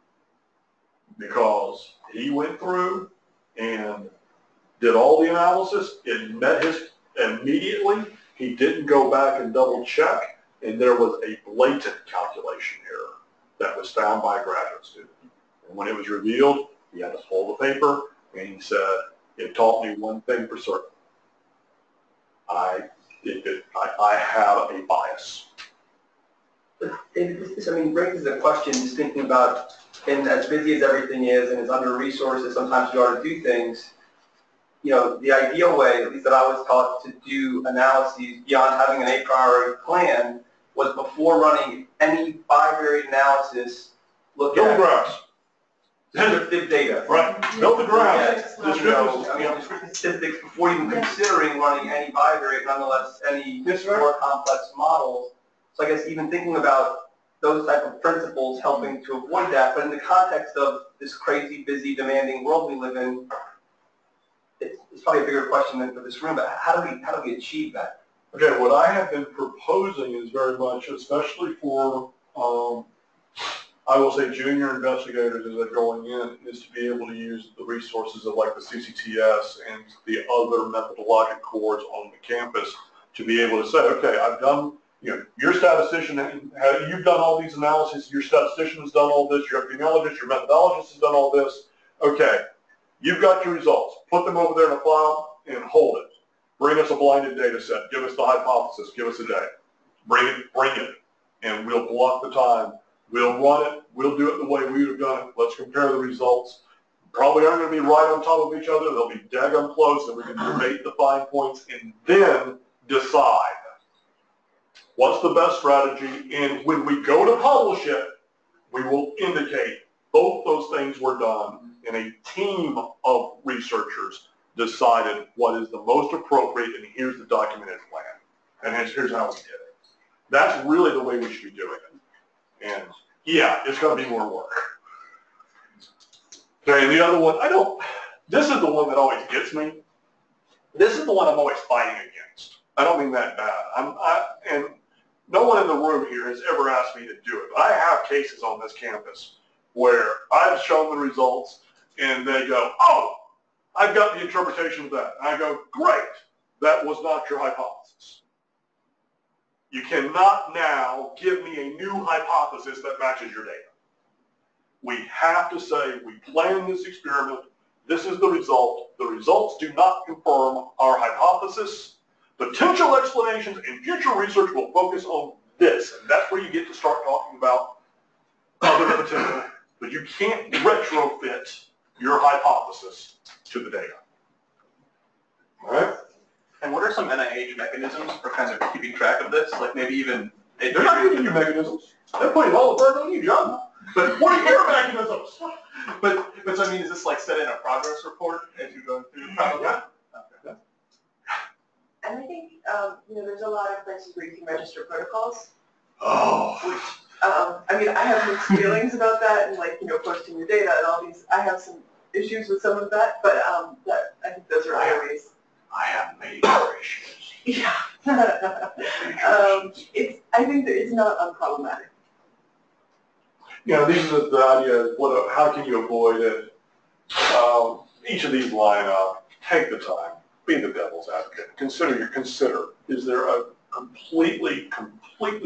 Because he went through and did all the analysis, it met his immediately, he didn't go back and double check, and there was a blatant calculation error that was found by a graduate student. And when it was revealed, he had to pull the paper, and he said, it taught me one thing for certain. I have a bias. But David, this raises a question, just thinking about, and as busy as everything is, and as under-resourced sometimes you are to do things, you know, the ideal way, at least that I was taught to do analyses beyond having an a priori plan, was before running any bivariate analysis, look Build at graphs. descriptive data. Right. Build the graphs. Descriptive statistics before even considering running any bivariate, nonetheless any more complex models. So I guess even thinking about those type of principles helping to avoid that, but in the context of this crazy, busy, demanding world we live in, it's probably a bigger question than for this room, but how do we achieve that? Okay, what I have been proposing is very much, especially for, I will say junior investigators as they're going in, is to be able to use the resources of like the CCTS and the other methodologic cores on the campus to be able to say, okay, I've done, your statistician, you've done all these analyses, your statistician has done all this, your epidemiologist, your methodologist has done all this. Okay, you've got your results. Put them over there in a file and hold it. Bring us a blinded data set. Give us the hypothesis. Give us a day. Bring it. And we'll block the time. We'll run it. We'll do it the way we would have done it. Let's compare the results. Probably aren't going to be right on top of each other. They'll be daggone close, and we can debate the fine points and then decide what's the best strategy. And when we go to publish it, we will indicate both those things were done, and a team of researchers decided what is the most appropriate, and here's the documented plan. And here's how we did it. That's really the way we should be doing it. And yeah, it's going to be more work. Okay, and the other one, this is the one that always gets me. This is the one I'm always fighting against. I don't mean that bad. And no one in the room here has ever asked me to do it. But I have cases on this campus where I've shown the results, And they go, oh, I've got the interpretation of that. And I go, great, that was not your hypothesis. You cannot now give me a new hypothesis that matches your data. We have to say, we planned this experiment, this is the result. The results do not confirm our hypothesis. Potential explanations in future research will focus on this. And that's where you get to start talking about other potential. But you can't retrofit your hypothesis to the data. All right? And what are some NIH mechanisms for kind of keeping track of this? Like maybe even... They're not giving you mechanisms. They're putting all the burden on you, John. But what are your mechanisms? But so I mean, is this like set in a progress report as you're going through the process? Yeah. Okay. And I think, there's a lot of places where you can register protocols. Oh. Which, I mean, I have mixed feelings about that and posting your data and all these, I have some issues with some of that, but I think those are other ways. I have major issues. Yeah. I think that it's not unproblematic. These are the idea of how can you avoid it. Each of these line up. Take the time. Be the devil's advocate. Consider. Is there a completely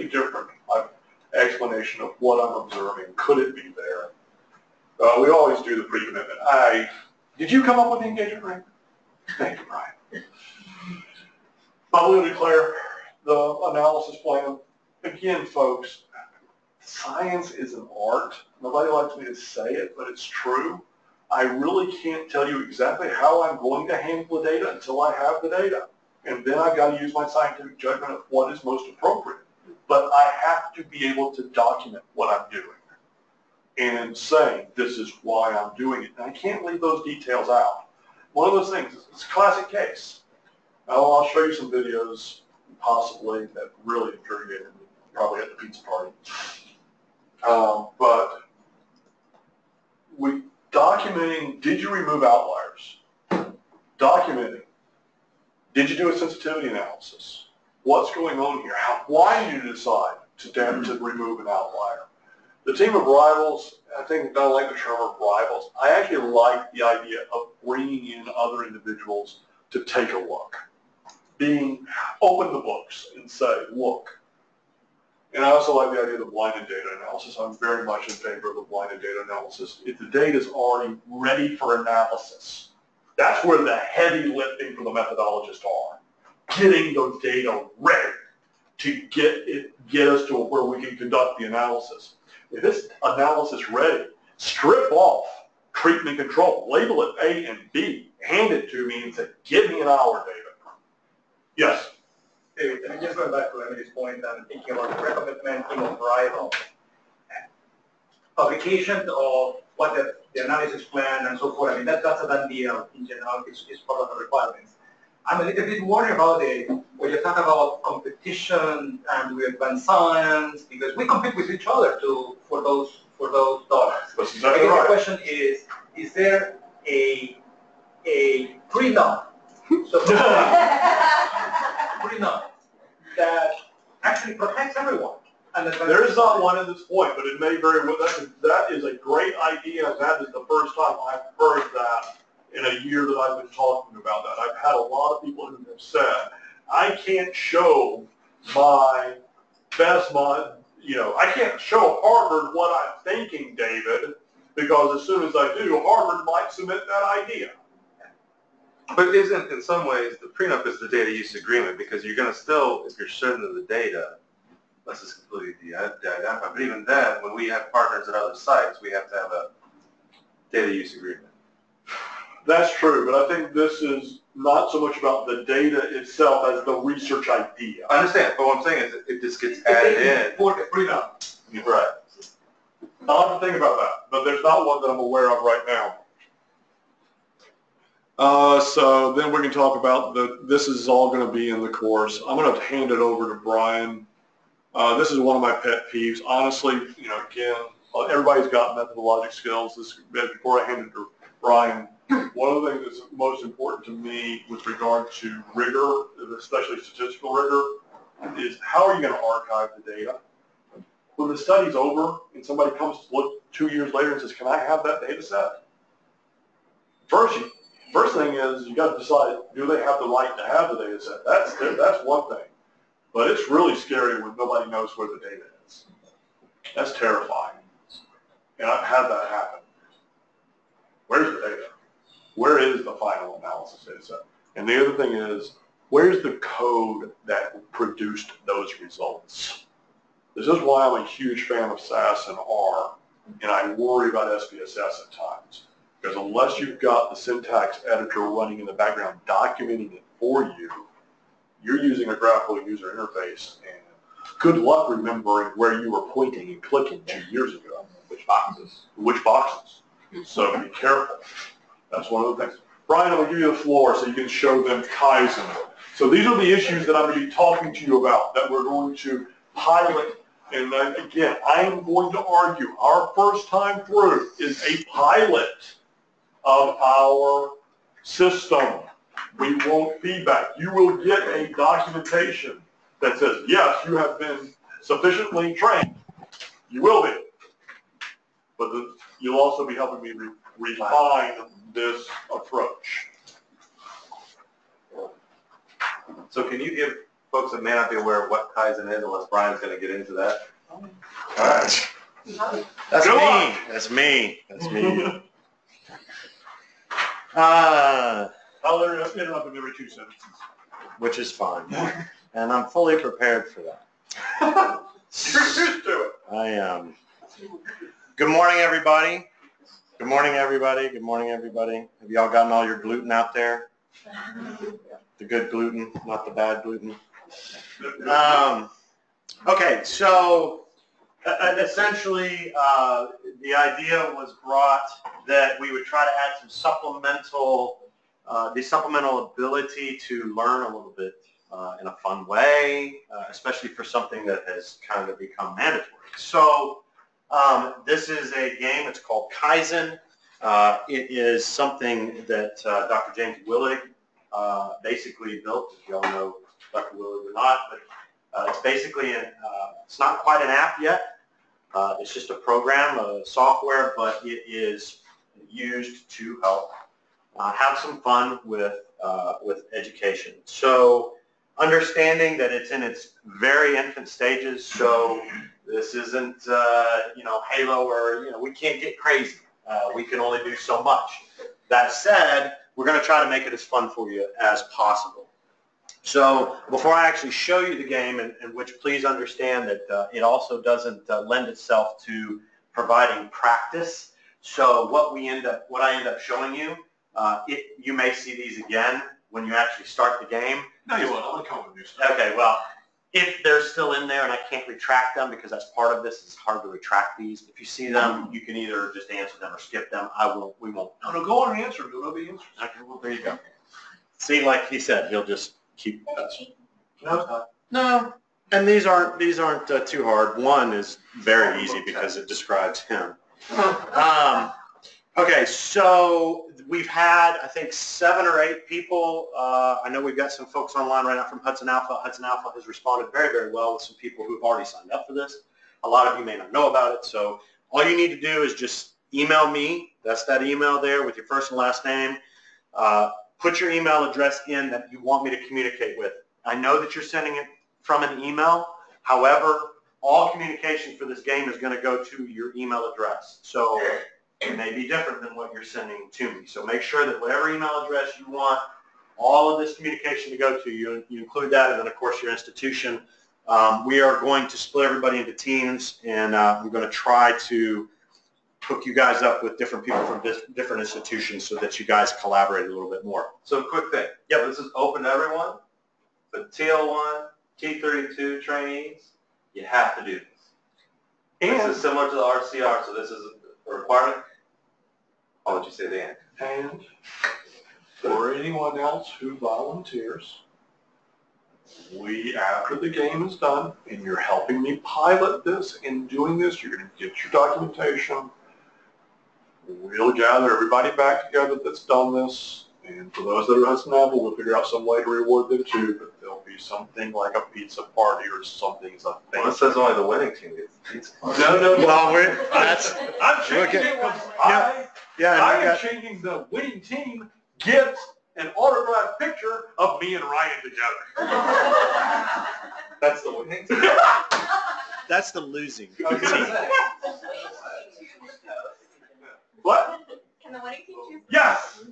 different explanation of what I'm observing? Could it be there? We always do the pre-commitment. Did you come up with the engagement ring? Thank you, Brian. I'm going to declare the analysis plan. Again, folks, science is an art. Nobody likes me to say it, but it's true. I really can't tell you exactly how I'm going to handle the data until I have the data. And then I've got to use my scientific judgment of what is most appropriate. But I have to be able to document what I'm doing and say, this is why I'm doing it. And I can't leave those details out. One of those things, it's a classic case. I'll show you some videos, possibly, that really infuriated me, probably at the pizza party. But documenting, did you remove outliers? Documenting, did you do a sensitivity analysis? What's going on here? Why did you decide to remove an outlier? The team of rivals, I think I don't like the term of rivals. I actually like the idea of bringing in other individuals to take a look. Open the books and say, look. And I also like the idea of the blinded data analysis. I'm very much in favor of the blinded data analysis. If the data is already ready for analysis, that's where the heavy lifting for the methodologists are. Getting those data ready to get us to where we can conduct the analysis. If this analysis ready, strip off treatment control, label it A and B, hand it to me and say, give me an hour data. Yes? David, I'm just going back to Emily's point and thinking about the recommitment team of rival. Publication of what the analysis plan and so forth, I mean, that's a done deal in general, it's part of the requirements. I'm a little bit worried about it when you talk about competition and we advance science, because we compete with each other for those dollars. That's exactly right. The question is there a prenup? So prenup that actually protects everyone? And there is not one at this point, but it may very well. That is a great idea, and that is the first time I've heard that in a year that I've been talking about that. I've had a lot of people who have said, I can't show my best mind, I can't show Harvard what I'm thinking, David, because as soon as I do, Harvard might submit that idea. But isn't, in some ways, the prenup is the data use agreement, because you're going to still, if you're certain of the data, unless it's completely de-identified, but even then, when we have partners at other sites, we have to have a data use agreement. That's true, but I think this is not so much about the data itself as the research idea. I understand, but what I'm saying is it just gets added in. For the prenup. Right. I'll have to think about that, but there's not one that I'm aware of right now. So then we can talk about this is all going to be in the course. I'm going to hand it over to Brian. This is one of my pet peeves. Honestly, again, everybody's got methodologic skills. Before I hand it to Brian, one of the things that's most important to me with regard to rigor, especially statistical rigor, is how are you going to archive the data? When the study's over and somebody comes to look 2 years later and says, can I have that data set? First thing is you got to decide, do they have the right to have the data set? That's one thing. But it's really scary when nobody knows where the data is. That's terrifying. And I've had that happen. Where's the data? Where is the final analysis data set? And the other thing is, where's the code that produced those results? This is why I'm a huge fan of SAS and R, and I worry about SPSS at times. Because unless you've got the syntax editor running in the background documenting it for you, you're using a graphical user interface, and good luck remembering where you were pointing and clicking 2 years ago. Which boxes? Which boxes. So be careful. That's one of the things. Brian, I'm going to give you the floor so you can show them Kaizen. So these are the issues that I'm going to be talking to you about that we're going to pilot. And again, I'm going to argue our first time through is a pilot of our system. We want feedback. You will get a documentation that says, yes, you have been sufficiently trained. You will be. But you'll also be helping me refine this approach. So can you give folks that may not be aware of what Kaizen is, unless Brian's going to get into that? All right. That's Go me. on. That's me. That's me. I'll interrupt him every 2 sentences. Which is fine. And I'm fully prepared for that. You're used to it. I am. Good morning, everybody. Good morning, everybody. Good morning, everybody. Have y'all gotten all your gluten out there? The good gluten, not the bad gluten. Okay, so essentially the idea was brought that we would try to add some supplemental ability to learn a little bit in a fun way, especially for something that has kind of become mandatory. So this is a game. It's called Kaizen. It is something that Dr. James Willig basically built. If you all know Dr. Willig or not, but it's basically it's not quite an app yet. It's just a program, a software, but it is used to help have some fun with education. So understanding that it's in its very infant stages, so this isn't Halo or we can't get crazy. We can only do so much. That said, we're going to try to make it as fun for you as possible. So before I actually show you the game, and which please understand that it also doesn't lend itself to providing practice. So what I end up showing you, you may see these again when you actually start the game. No, you won't. I'll come with new stuff. Okay, well, if they're still in there and I can't retract them because that's part of this, it's hard to retract these. If you see them, you can either just answer them or skip them. We won't. No, go on and answer them. You'll know the answers. Okay, well, there you go. See, like he said, he'll just keep. No, it's not. No, and these aren't too hard. One is very easy because it describes him. Okay, so we've had, I think, 7 or 8 people. I know we've got some folks online right now from Hudson Alpha. Hudson Alpha has responded very, very well with some people who've already signed up for this. A lot of you may not know about it, so all you need to do is just email me. That's that email there with your first and last name. Put your email address in that you want me to communicate with. I know that you're sending it from an email. However, all communication for this game is going to go to your email address. So it may be different than what you're sending to me. So make sure that whatever email address you want all of this communication to go to, you include that, and then, of course, your institution. We are going to split everybody into teams, and I'm going to try to hook you guys up with different people from different institutions so that you guys collaborate a little bit more. So quick thing. Yep. This is open to everyone, but TL1, T32 trainees, you have to do this. And This is similar to the RCR, so this is a requirement. I'll let you say the end. And for anyone else who volunteers, after the game is done, and you're helping me pilot this and doing this, you're going to get your documentation. We'll gather everybody back together that's done this, And for those that are unsnable, we'll figure out some way to reward them too, but there'll be something like a pizza party or something, Well, it says only the winning team gets pizza. No. Well, I'm changing it because I am changing the winning team gets an autographed picture of me and Ryan together. That's the winning team. that's the losing I was gonna team. say. What? Can the winning team choose? Yes.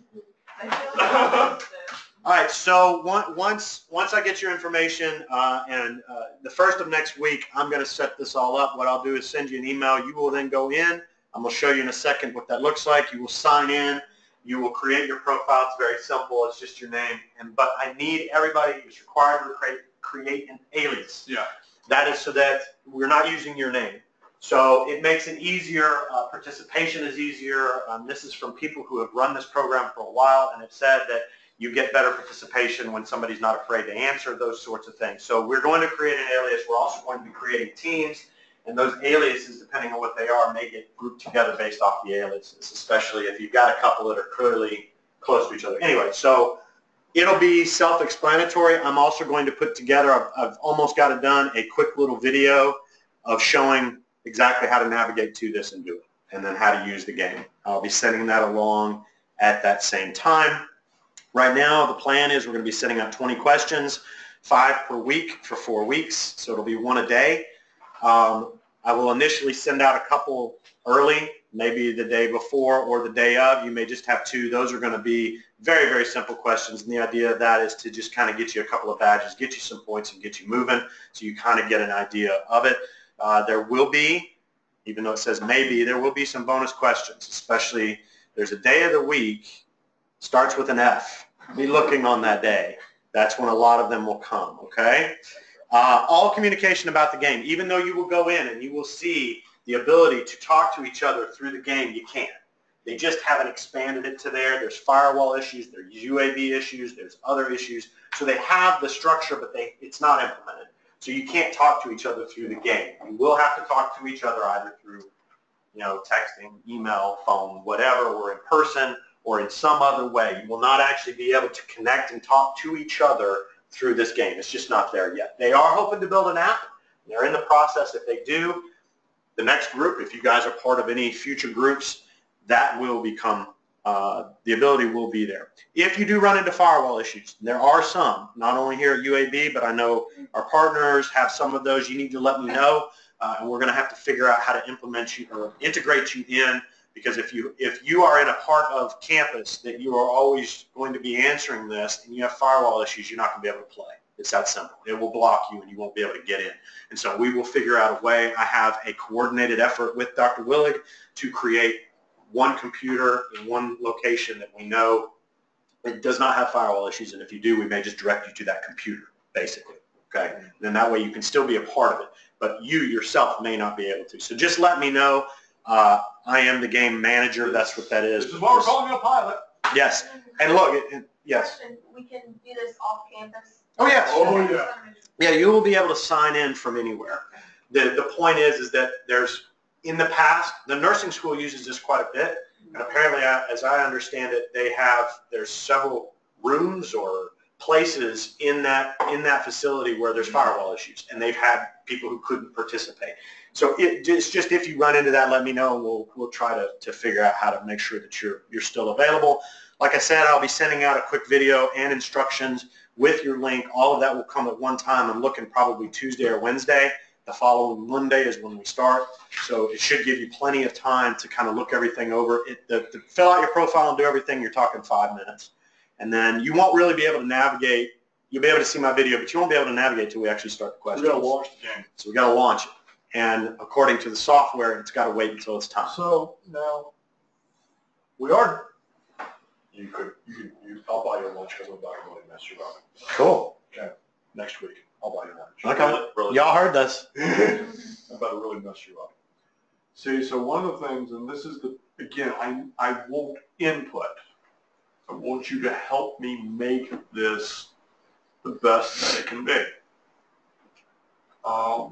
All right, so once I get your information, and the first of next week, I'm going to set this all up. What I'll do is send you an email. You will then go in. I'm going to show you in a second what that looks like. You will sign in. You will create your profile. It's very simple. It's just your name. But I need everybody who's required to create an alias. Yeah. That is so that we're not using your name. So it makes it easier. Participation is easier. This is from people who have run this program for a while and have said that you get better participation when somebody's not afraid to answer, those sorts of things. So we're going to create an alias. We're also going to be creating teams, and those aliases, depending on what they are, may get grouped together based off the aliases, especially if you've got a couple that are clearly close to each other. Anyway, so it'll be self-explanatory. I'm also going to put together, I've almost got it done, a quick little video of showing exactly how to navigate to this and do it, and then how to use the game. I'll be sending that along at that same time. Right now, the plan is we're going to be sending out 20 questions, 5 per week for 4 weeks, so it'll be 1 a day. I will initially send out a couple early, maybe the day before or the day of. You may just have 2. Those are going to be very, very simple questions, and the idea of that is to just kind of get you a couple of badges, get you some points, and get you moving so you kind of get an idea of it. There will be, even though it says maybe, there will be some bonus questions, especially there's a day of the week, starts with an F. Be looking on that day. That's when a lot of them will come, okay? All communication about the game, even though you will go in and you will see the ability to talk to each other through the game, you can. They just haven't expanded it to there. There's firewall issues, there's UAV issues, there's other issues. So they have the structure, but it's not implemented. So you can't talk to each other through the game. You will have to talk to each other either through, texting, email, phone, whatever, or in person, or in some other way. You will not actually be able to connect and talk to each other through this game. It's just not there yet. They are hoping to build an app. They're in the process. If they do, the next group, if you guys are part of any future groups, that will become, the ability will be there. If you do run into firewall issues, there are some, not only here at UAB, but I know our partners have some of those. You need to let me know, and we're going to have to figure out how to implement you or integrate you in. Because if you are in a part of campus that you are always going to be answering this and you have firewall issues, you're not going to be able to play. It's that simple. It will block you and you won't be able to get in. And so we will figure out a way. I have a coordinated effort with Dr. Willig to create one computer in one location that we know it does not have firewall issues. And if you do, we may just direct you to that computer, basically. Okay? And then that way you can still be a part of it. But you yourself may not be able to. So just let me know. I am the game manager. That's what that is. This is why we're calling you a pilot. Yes. And look, yes. Question, we can do this off campus? Oh, yes. Oh, yeah. Yeah, you will be able to sign in from anywhere. The point is that there's, in the past, the nursing school uses this quite a bit. And apparently, as I understand it, there's several rooms or places in that facility where there's firewall issues. And they've had people who couldn't participate. So it's just if you run into that, let me know, and we'll try to figure out how to make sure that you're still available. Like I said, I'll be sending out a quick video and instructions with your link. All of that will come at one time. I'm looking probably Tuesday or Wednesday. The following Monday is when we start. So it should give you plenty of time to kind of look everything over. To fill out your profile and do everything, you're talking 5 minutes. And then you won't really be able to navigate. You'll be able to see my video, but you won't be able to navigate until we actually start the questions. We got to launch the game. So we got to launch it. And according to the software, it's got to wait until it's time. So now, I'll buy you lunch because I'm about to really mess you up. Cool. Okay. Next week, I'll buy you lunch. Okay. Really? Y'all heard this. I'm about to really mess you up. See, so one of the things, and this is again, I won't input. I want you to help me make this the best that it can be.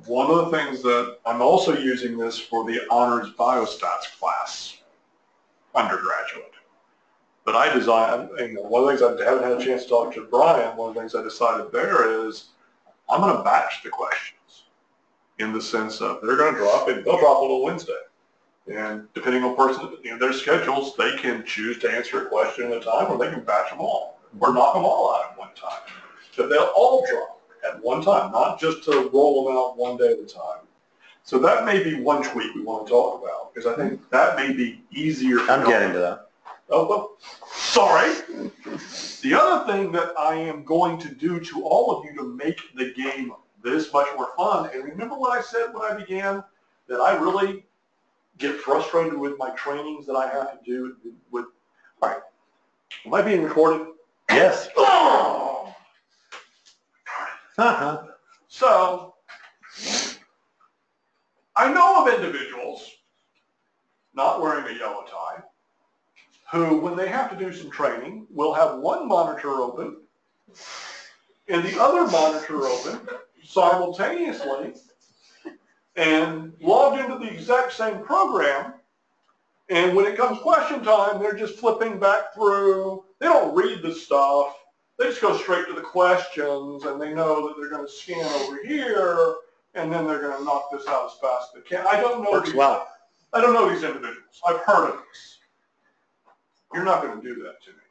One of the things that I'm also using this for the honors biostats class, undergraduate. But I designed, and one of the things I haven't had a chance to talk to Brian, one of the things I decided there is I'm going to batch the questions in the sense of they'll drop on a Wednesday. And depending on their schedules, they can choose to answer a question at a time, or they can batch them all, or knock them all out at one time. But they'll all drop at one time, not just to roll them out one day at a time. So that may be one tweak we want to talk about, because I think that may be easier. I'm getting to that. Oh, well, sorry. The other thing that I am going to do to all of you to make the game this much more fun, and remember what I said when I began, that I really get frustrated with my trainings that I have to do with, all right, am I being recorded? Yes. Oh! Uh-huh. So, I know of individuals not wearing a yellow tie who, when they have to do some training, will have one monitor open and the other monitor open simultaneously and logged into the exact same program, and when it comes question time, they're just flipping back through. They don't read the stuff. They just go straight to the questions, and they know that they're going to scan over here, and then they're going to knock this out as fast as they can. I don't know. Works well. I don't know these individuals. I've heard of this. You're not going to do that to me.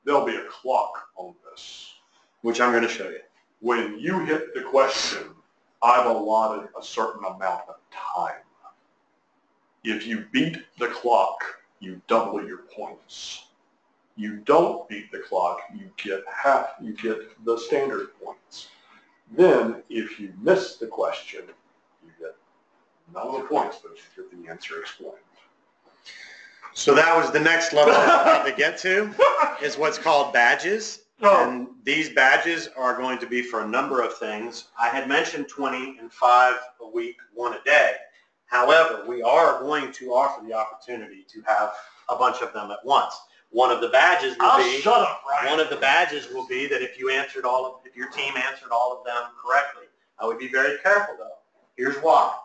There'll be a clock on this. Which I'm going to show you. When you hit the question, I've allotted a certain amount of time. If you beat the clock, you double your points. You don't beat the clock, you get the standard points. Then, if you miss the question, you get none of the points, but you get the answer explained. So that was the next level I wanted to get to, is what's called badges. And these badges are going to be for a number of things. I had mentioned 20 and 5 a week, 1 a day. However, we are going to offer the opportunity to have a bunch of them at once. One of the badges will be shut up, Brian. One of the badges will be that if your team answered all of them correctly. I would be very careful though. Here's why.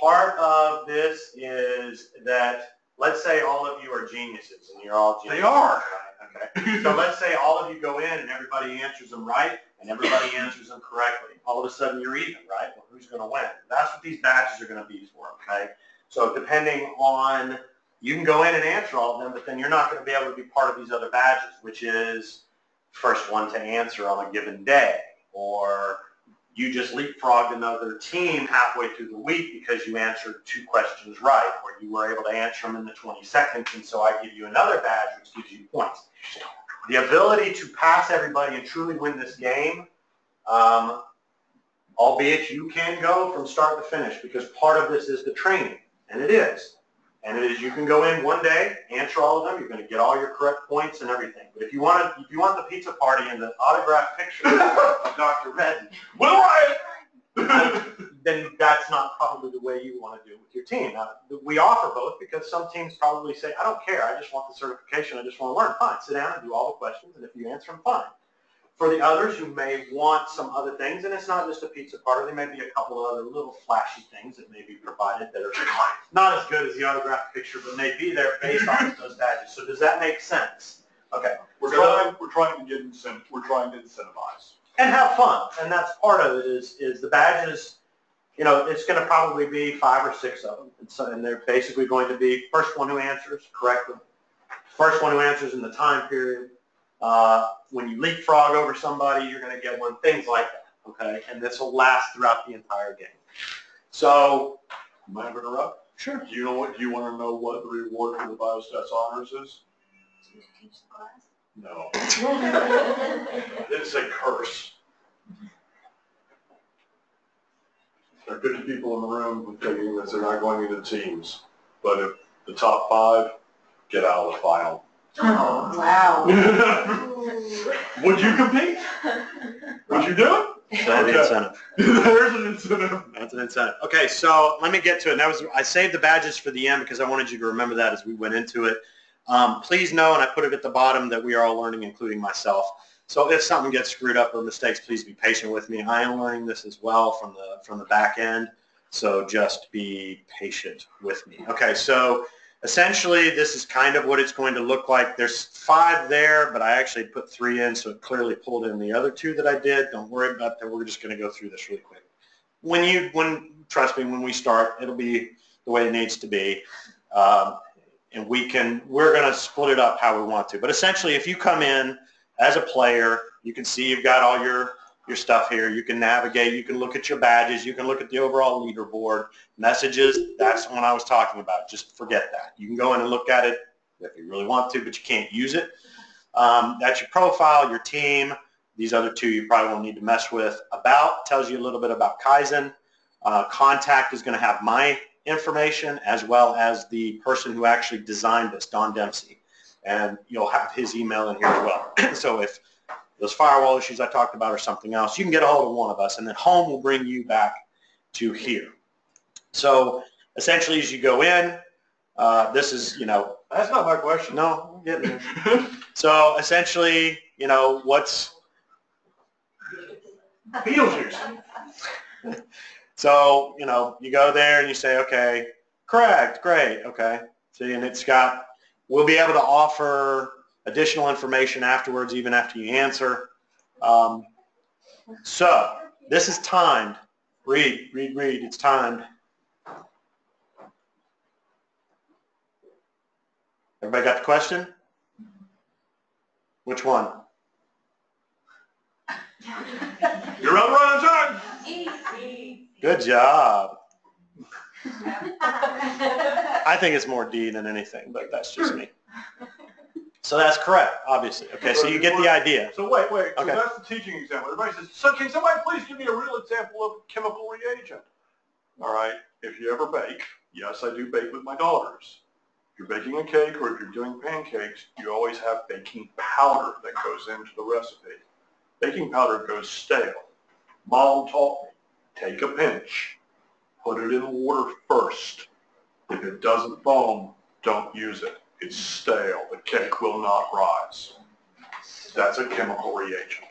Part of this is that, let's say all of you are geniuses and you're all geniuses. They are. Right? Okay. So let's say all of you go in and everybody answers them right and everybody answers them correctly. All of a sudden you're even, right? Well, who's going to win? That's what these badges are going to be for, okay? So depending on, you can go in and answer all of them, but then you're not going to be able to be part of these other badges, which is first one to answer on a given day, or you just leapfrogged another team halfway through the week because you answered 2 questions right, or you were able to answer them in the 20 seconds, and so I give you another badge, which gives you points. The ability to pass everybody and truly win this game, albeit you can go from start to finish, because part of this is the training, and it is. And it is, you can go in one day, answer all of them, you're going to get all your correct points and everything. But if you want the pizza party and the autographed picture of Dr. Redden, then that's not probably the way you want to do it with your team. Now, we offer both because some teams probably say, I don't care, I just want the certification, I just want to learn. Fine, sit down and do all the questions, and if you answer them, fine. For the others who may want some other things, and it's not just a pizza party, there may be a couple of other little flashy things that may be provided that are not as good as the autographed picture, but may be there based on those badges. So does that make sense? Okay. We're trying to incentivize. And have fun, and that's part of it is the badges. You know, it's going to probably be 5 or 6 of them, and they're basically going to be first one who answers correctly, first one who answers in the time period. When you leapfrog over somebody, you're going to get one, things like that, okay? And this will last throughout the entire game. So, Mind if I interrupt? Sure. Do you want to know what the reward for the biostats honors is? No. I didn't say curse. There are 50 people in the room taking this. They're not going into teams. But if the top 5 get out of the final. Oh, wow. Would you compete? Would you do it? There's an incentive. There's an incentive. That's an incentive. Okay, so let me get to it. I saved the badges for the end because I wanted you to remember that as we went into it. Please know, and I put it at the bottom, that we are all learning, including myself. So if something gets screwed up or mistakes, please be patient with me. I am learning this as well from the back end, so just be patient with me. Okay, so essentially, this is kind of what it's going to look like. There's 5 there, but I actually put 3 in, so it clearly pulled in the other 2 that I did. Don't worry about that. We're just going to go through this really quick. Trust me, when we start, it'll be the way it needs to be. And we're going to split it up how we want to. But essentially, if you come in as a player, you can see you've got all your stuff here. You can navigate. You can look at your badges. You can look at the overall leaderboard. Messages, that's what I was talking about. Just forget that. You can go in and look at it if you really want to, but you can't use it. That's your profile, your team. These other 2 you probably won't need to mess with. About tells you a little bit about Kaizen. Contact is going to have my information as well as the person who actually designed this, Don Dempsey. And you'll have his email in here as well. So if those firewall issues I talked about or something else, you can get a hold of one of us, and then home will bring you back to here. So essentially, as you go in, this is, That's not my question. no, I'm getting there. So essentially, what's Beetlejuice. So, you go there and you say, okay, correct, great, okay. See, and we'll be able to offer additional information afterwards, even after you answer. So, this is timed. Read, it's timed. Everybody got the question? Which one? You're right on time. Good job. I think it's more D than anything, but that's just me. So that's correct, obviously. Okay, so you get the idea. So wait. So Okay. that's the teaching example. Everybody says, so can somebody please give me a real example of chemical reagent? All right, if you ever bake, yes, I do bake with my daughters. If you're baking a cake or if you're doing pancakes, you always have baking powder that goes into the recipe. Baking powder goes stale. Mom taught me, take a pinch, put it in water first. If it doesn't foam, don't use it. It's stale. The cake will not rise. That's a chemical reagent.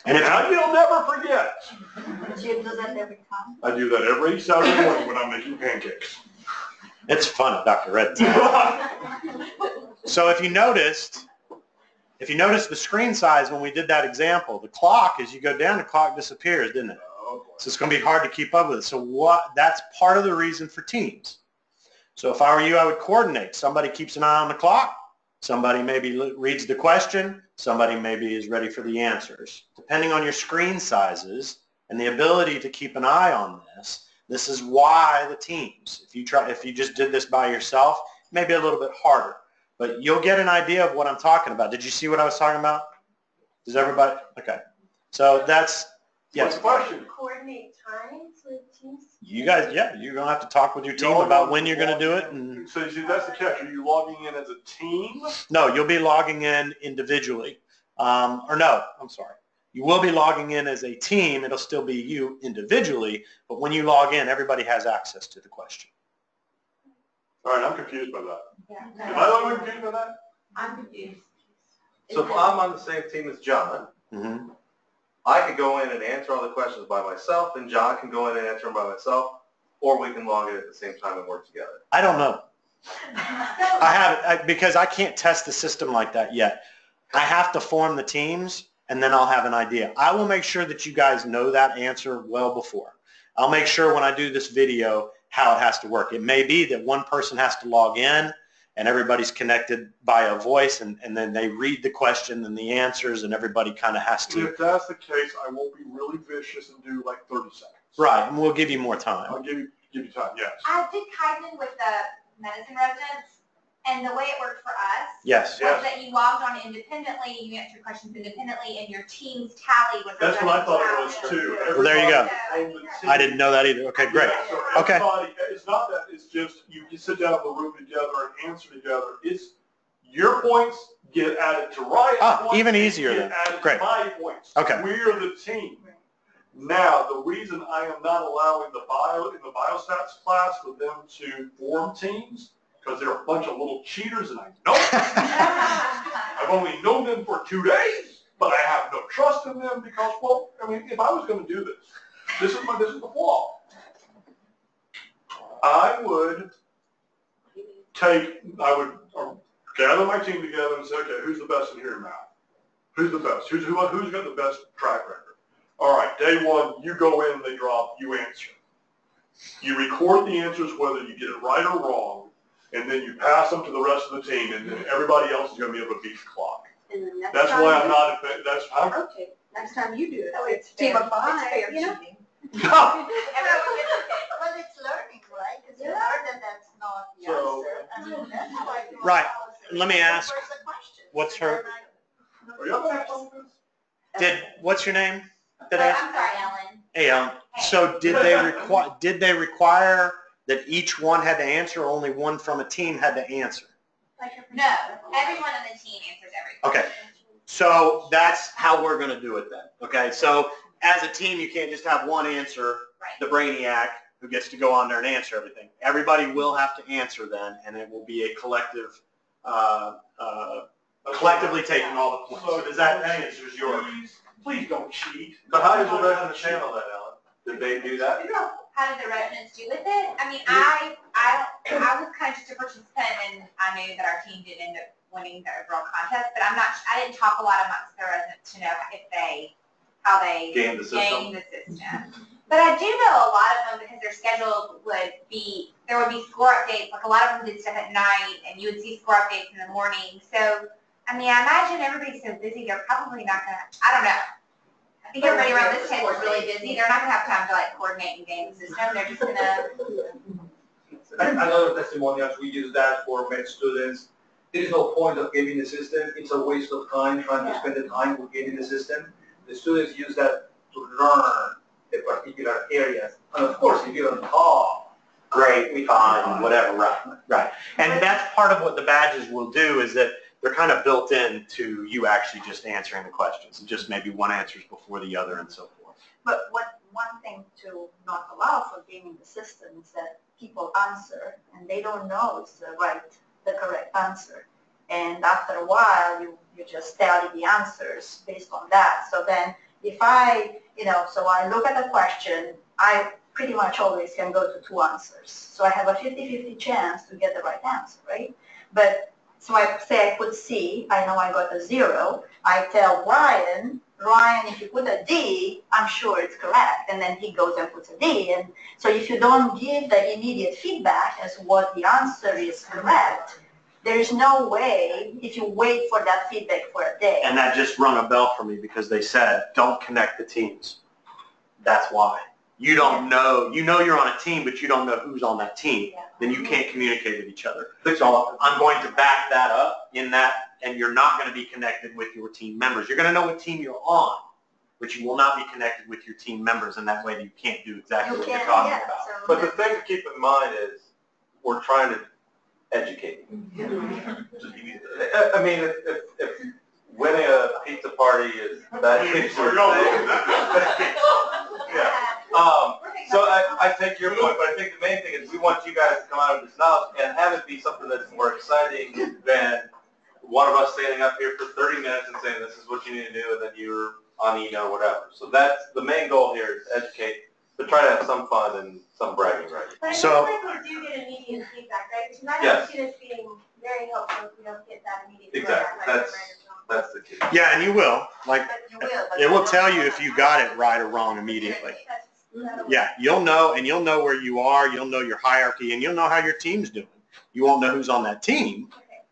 And now you'll never forget. Do you do that every time? I do that every Saturday morning when I'm making pancakes. It's fun at Dr. Red's. So if you noticed the screen size when we did that example, the clock, as you go down, the clock disappears, didn't it? So it's going to be hard to keep up with it. So that's part of the reason for teams. So if I were you, I would coordinate. Somebody keeps an eye on the clock. Somebody maybe reads the question. Somebody maybe is ready for the answers. Depending on your screen sizes and the ability to keep an eye on this is why the teams. If you just did this by yourself, maybe a little bit harder. But you'll get an idea of what I'm talking about. Did you see what I was talking about? Does everybody? Okay. So that's, yes. What's the question? Coordinate times with teams? You guys, yeah, you're going to have to talk with your team about when you're going to do it. And So you see, that's the catch. Are you logging in as a team? no, you'll be logging in individually. I'm sorry. You will be logging in as a team. It'll still be you individually, but when you log in, everybody has access to the question. All right, I'm confused by that. Yeah. Am I the only one confused by that? I'm confused. So if I'm on the same team as John, Mm-hmm. I could go in and answer all the questions by myself, and John can go in and answer them by myself, or we can log in at the same time and work together. I don't know. I haven't, because I can't test the system like that yet. I have to form the teams, and then I'll have an idea. I will make sure that you guys know that answer well before. I'll make sure when I do this video how it has to work. It may be that one person has to log in, and everybody's connected by a voice, and then they read the question and the answers, and everybody kind of has to. If that's the case, I won't be really vicious and do like 30 seconds. Right, and we'll give you more time. I'll give you time, yes. I did Kaizen with the medicine residents, and the way it worked for us Yes. was that you logged on independently, you answered questions independently, and your team's tally was a That's what I thought it running was tally. too. Well, there you go. Everybody on the team- I didn't know that either. Okay, great. Yeah, so Okay. everybody, it's not that, it's just you sit down in the room together and answer together. It's your points get added to Ryan's points. Even and easier get then. added Great. to my points. Okay. We're the team. Now, the reason I am not allowing in the biostats class for them to form teams, because they're a bunch of little cheaters and I know them. I've only known them for 2 days, but I have no trust in them because, well, I mean, if I was going to do this, this is the flaw. I would I would gather my team together and say, okay, who's the best in here in math? Who's the best? Who's got the best track record? All right, day one, you go in, they drop, you answer. You record the answers whether you get it right or wrong, and then you pass them to the rest of the team, and then everybody else is going to be able to beat the clock. And the next That's time why I'm you- not, that's, I'm, Okay, next time you do it, Oh, it's it's team fair. of five, It's fair you know? cheating. Well, it's learning, right? Because you learn that that's not the So- answer. I mean, that's why I do a Right. policy. Let me ask, First the question. what's her- And then are you up next on this? What's your name? Did Oh, I ask? I'm sorry, Ellen. Hey, so did they require that each one had to answer, or only one from a team had to answer? No, everyone on the team answers everything. Okay, so that's how we're gonna do it then, okay? So as a team, you can't just have one answer, Right. the brainiac, who gets to go on there and answer everything. Everybody will have to answer then, and it will be a collective, collectively taking all the points. So does that answers your? Please don't cheat. But how does the residents handle that, Ellen? Did they do that? How did the residents do with it? I mean, I was kind of just a participant, and I knew that our team did end up winning the overall contest, but I didn't talk a lot amongst the residents to know how they Game the system? gained the system. But I do know a lot of them, because their schedule there would be score updates, like a lot of them did stuff at night, and you would see score updates in the morning. So, I mean, I imagine everybody's so busy, they're probably not gonna, I don't know. I think everybody around this table is really busy, they're not gonna have time to like coordinate and game the system, they're just gonna, Another testimonials, we use that for med students. There is no point of gaming the system. It's a waste of time trying to spend the time with gaming the system. The students use that to learn the particular areas. And of course, if you're on top, Great, fine, whatever, right. And that's part of what the badges will do, is that they're kind of built in to you actually just answering the questions, and just maybe one answers before the other and so forth. But one thing to not allow for gaming the system is that people answer and they don't know it's the correct answer. And after a while, you just tally the answers based on that. So then if I look at the question, I pretty much always can go to two answers. So I have a 50-50 chance to get the right answer, right? But so I say I put C, I know I got a 0. I tell Ryan, if you put a D, I'm sure it's correct. And then he goes and puts a D. And so if you don't give the immediate feedback as what the answer is correct, there's no way, if you wait for that feedback for a day. And that just rung a bell for me, because they said, don't connect the teams. That's why. You don't know, you're on a team, but you don't know who's on that team. Yeah. Then you can't communicate with each other. So I'm going to back that up in that, and you're not going to be connected with your team members. You're going to know what team you're on, but you will not be connected with your team members, and that way you can't do exactly what you're talking about. So But the thing to keep in mind is, we're trying to educate. I mean, if winning a pizza party is that big sort of thing. Yeah. So I take your point, but I think the main thing is we want you guys to come out of this knowledge and have it be something that's more exciting than one of us standing up here for 30 minutes and saying this is what you need to do, and then you're on email or whatever. So that's the main goal here, is educate, but try to have some fun and some bragging rights. But I So- feel like we do get immediate feedback, right? Because you might Yes. have students being very helpful if we don't get that immediate Exactly. feedback. Right, That's the key. Yeah, and you will. Like, But you will. But it will you tell don't you know if that you got it answer. right or wrong immediately. That's- Yeah, you'll know, and you'll know where you are, you'll know your hierarchy, and you'll know how your team's doing. You won't know who's on that team,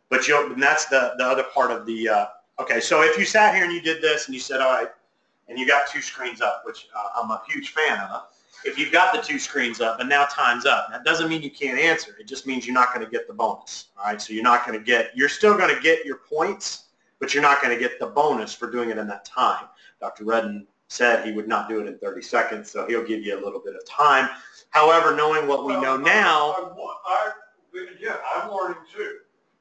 but and that's the other part of the, okay, so if you sat here and you did this and you said, all right, and you got two screens up, which I'm a huge fan of, if you've got the two screens up and now time's up, that doesn't mean you can't answer. It just means you're not going to get the bonus, all right? So you're still going to get your points, but you're not going to get the bonus for doing it in that time. Dr. Redden said he would not do it in 30 seconds, so he'll give you a little bit of time. However, knowing what we know now, I'm learning too.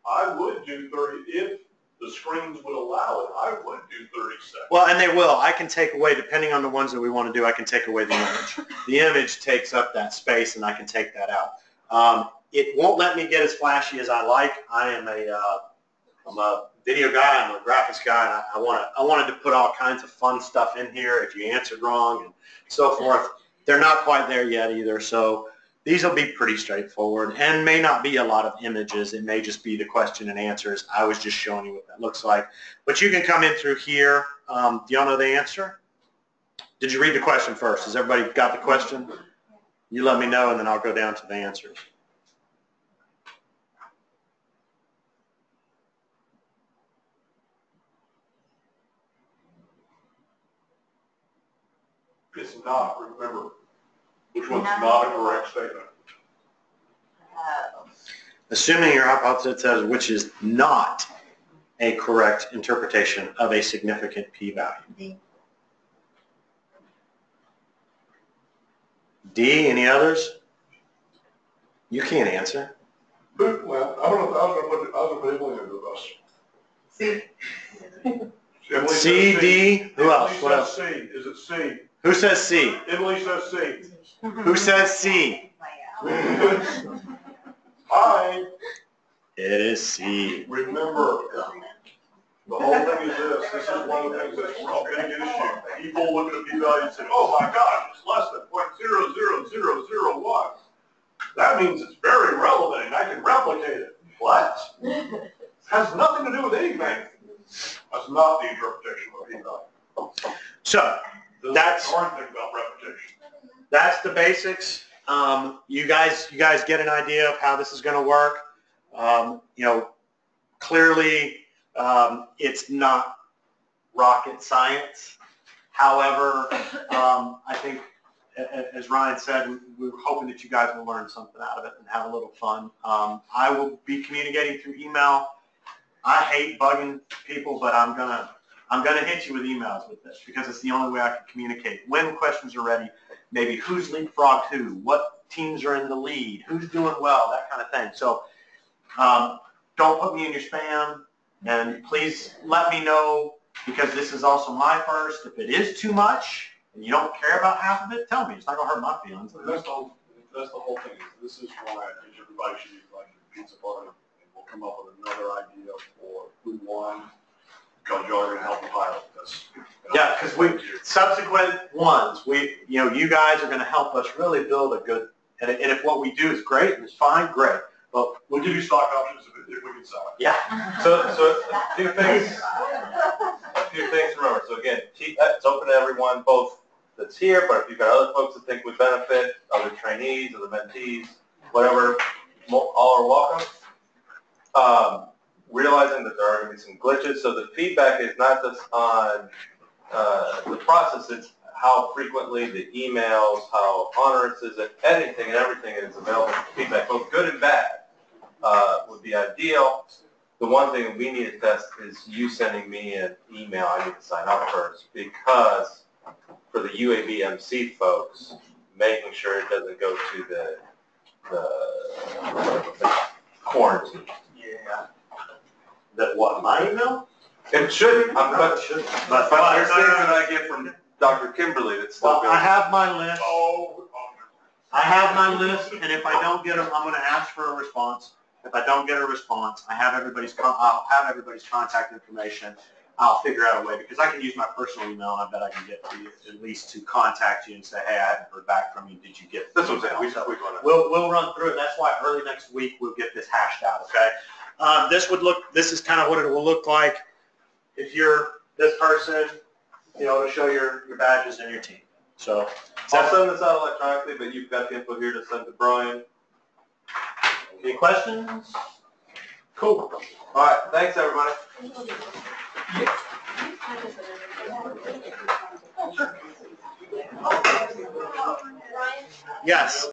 I would do 30, if the screens would allow it, I would do 30 seconds. well, and they will. I can take away, depending on the ones that we want to do, I can take away the image. The image takes up that space, and I can take that out. It won't let me get as flashy as I like. I'm a video guy, I'm a graphics guy, and I wanted to put all kinds of fun stuff in here if you answered wrong and so forth. They're not quite there yet either, so these will be pretty straightforward and may not be a lot of images. It may just be the question and answers. I was just showing you what that looks like. But you can come in through here. Do y'all know the answer? Did you read the question first? Has everybody got the question? You let me know, and then I'll go down to the answers. It's not, remember, which one's not a correct statement. Assuming your hypothesis says which is not a correct interpretation of a significant p-value. D, any others? You can't answer. Well, I was gonna put Emily into this. See? Emily C, says D, who else? Emily What says else? C. Is it C? Who says C? Emily says C. Who says C? Hi. It is C. Remember, the whole thing is this. This is one of the things that's a big issue. People look at a p-value and say, oh my gosh, it's less than 0.00001. That means it's very relevant and I can replicate it. What? Has nothing to do with anything. That's not the interpretation of a p-value. So, that's the hard thing about repetition. That's the basics. You guys get an idea of how this is going to work. Clearly, it's not rocket science. However, I think, as Ryan said, we're hoping that you guys will learn something out of it and have a little fun. I will be communicating through email. I hate bugging people, but I'm gonna hit you with emails with this because it's the only way I can communicate. When questions are ready, maybe who's leapfrogged who, what teams are in the lead, who's doing well, that kind of thing. So don't put me in your spam, and please let me know because this is also my first. If it is too much and you don't care about half of it, tell me. It's not gonna hurt my feelings. That's the whole thing. This is why I think everybody should be like a pizza party, and we'll come up with another idea for who won. Because y'all are gonna help the pilot this. Yeah, because subsequent ones, you guys are going to help us really build a good. And if what we do is great and it's fine, great. But we'll give you stock options if we can sell it. Yeah. So a few things to remember. So again, it's open to everyone, both that's here, but if you've got other folks that think would benefit, other trainees, other mentees, whatever, all are welcome. Realizing that there are going to be some glitches, so the feedback is not just on the process, it's how frequently the emails, how onerous is it, anything and everything is available for feedback, both good and bad, would be ideal. The one thing we need to test is you sending me an email. I need to sign up first because for the UABMC folks, making sure it doesn't go to the quarantine. Yeah. That what, my email? It should. But there's things that I get from Dr. Kimberly that's still Well, good. I have my list. I have my list, and if I don't get them, I'm going to ask for a response. If I don't get a response, I'll have everybody's contact information. I'll figure out a way because I can use my personal email, and I bet I can get to you at least to contact you and say, hey, I haven't heard back from you. Did you get this? That's what I'm saying. We'll run through it. That's why early next week we'll get this hashed out. Okay. This is kind of what it will look like if you're this person, to show your badges and your team. So I'll send this out electronically, but you've got the info here to send to Brian. Any questions? Cool. All right, thanks everybody. Yes.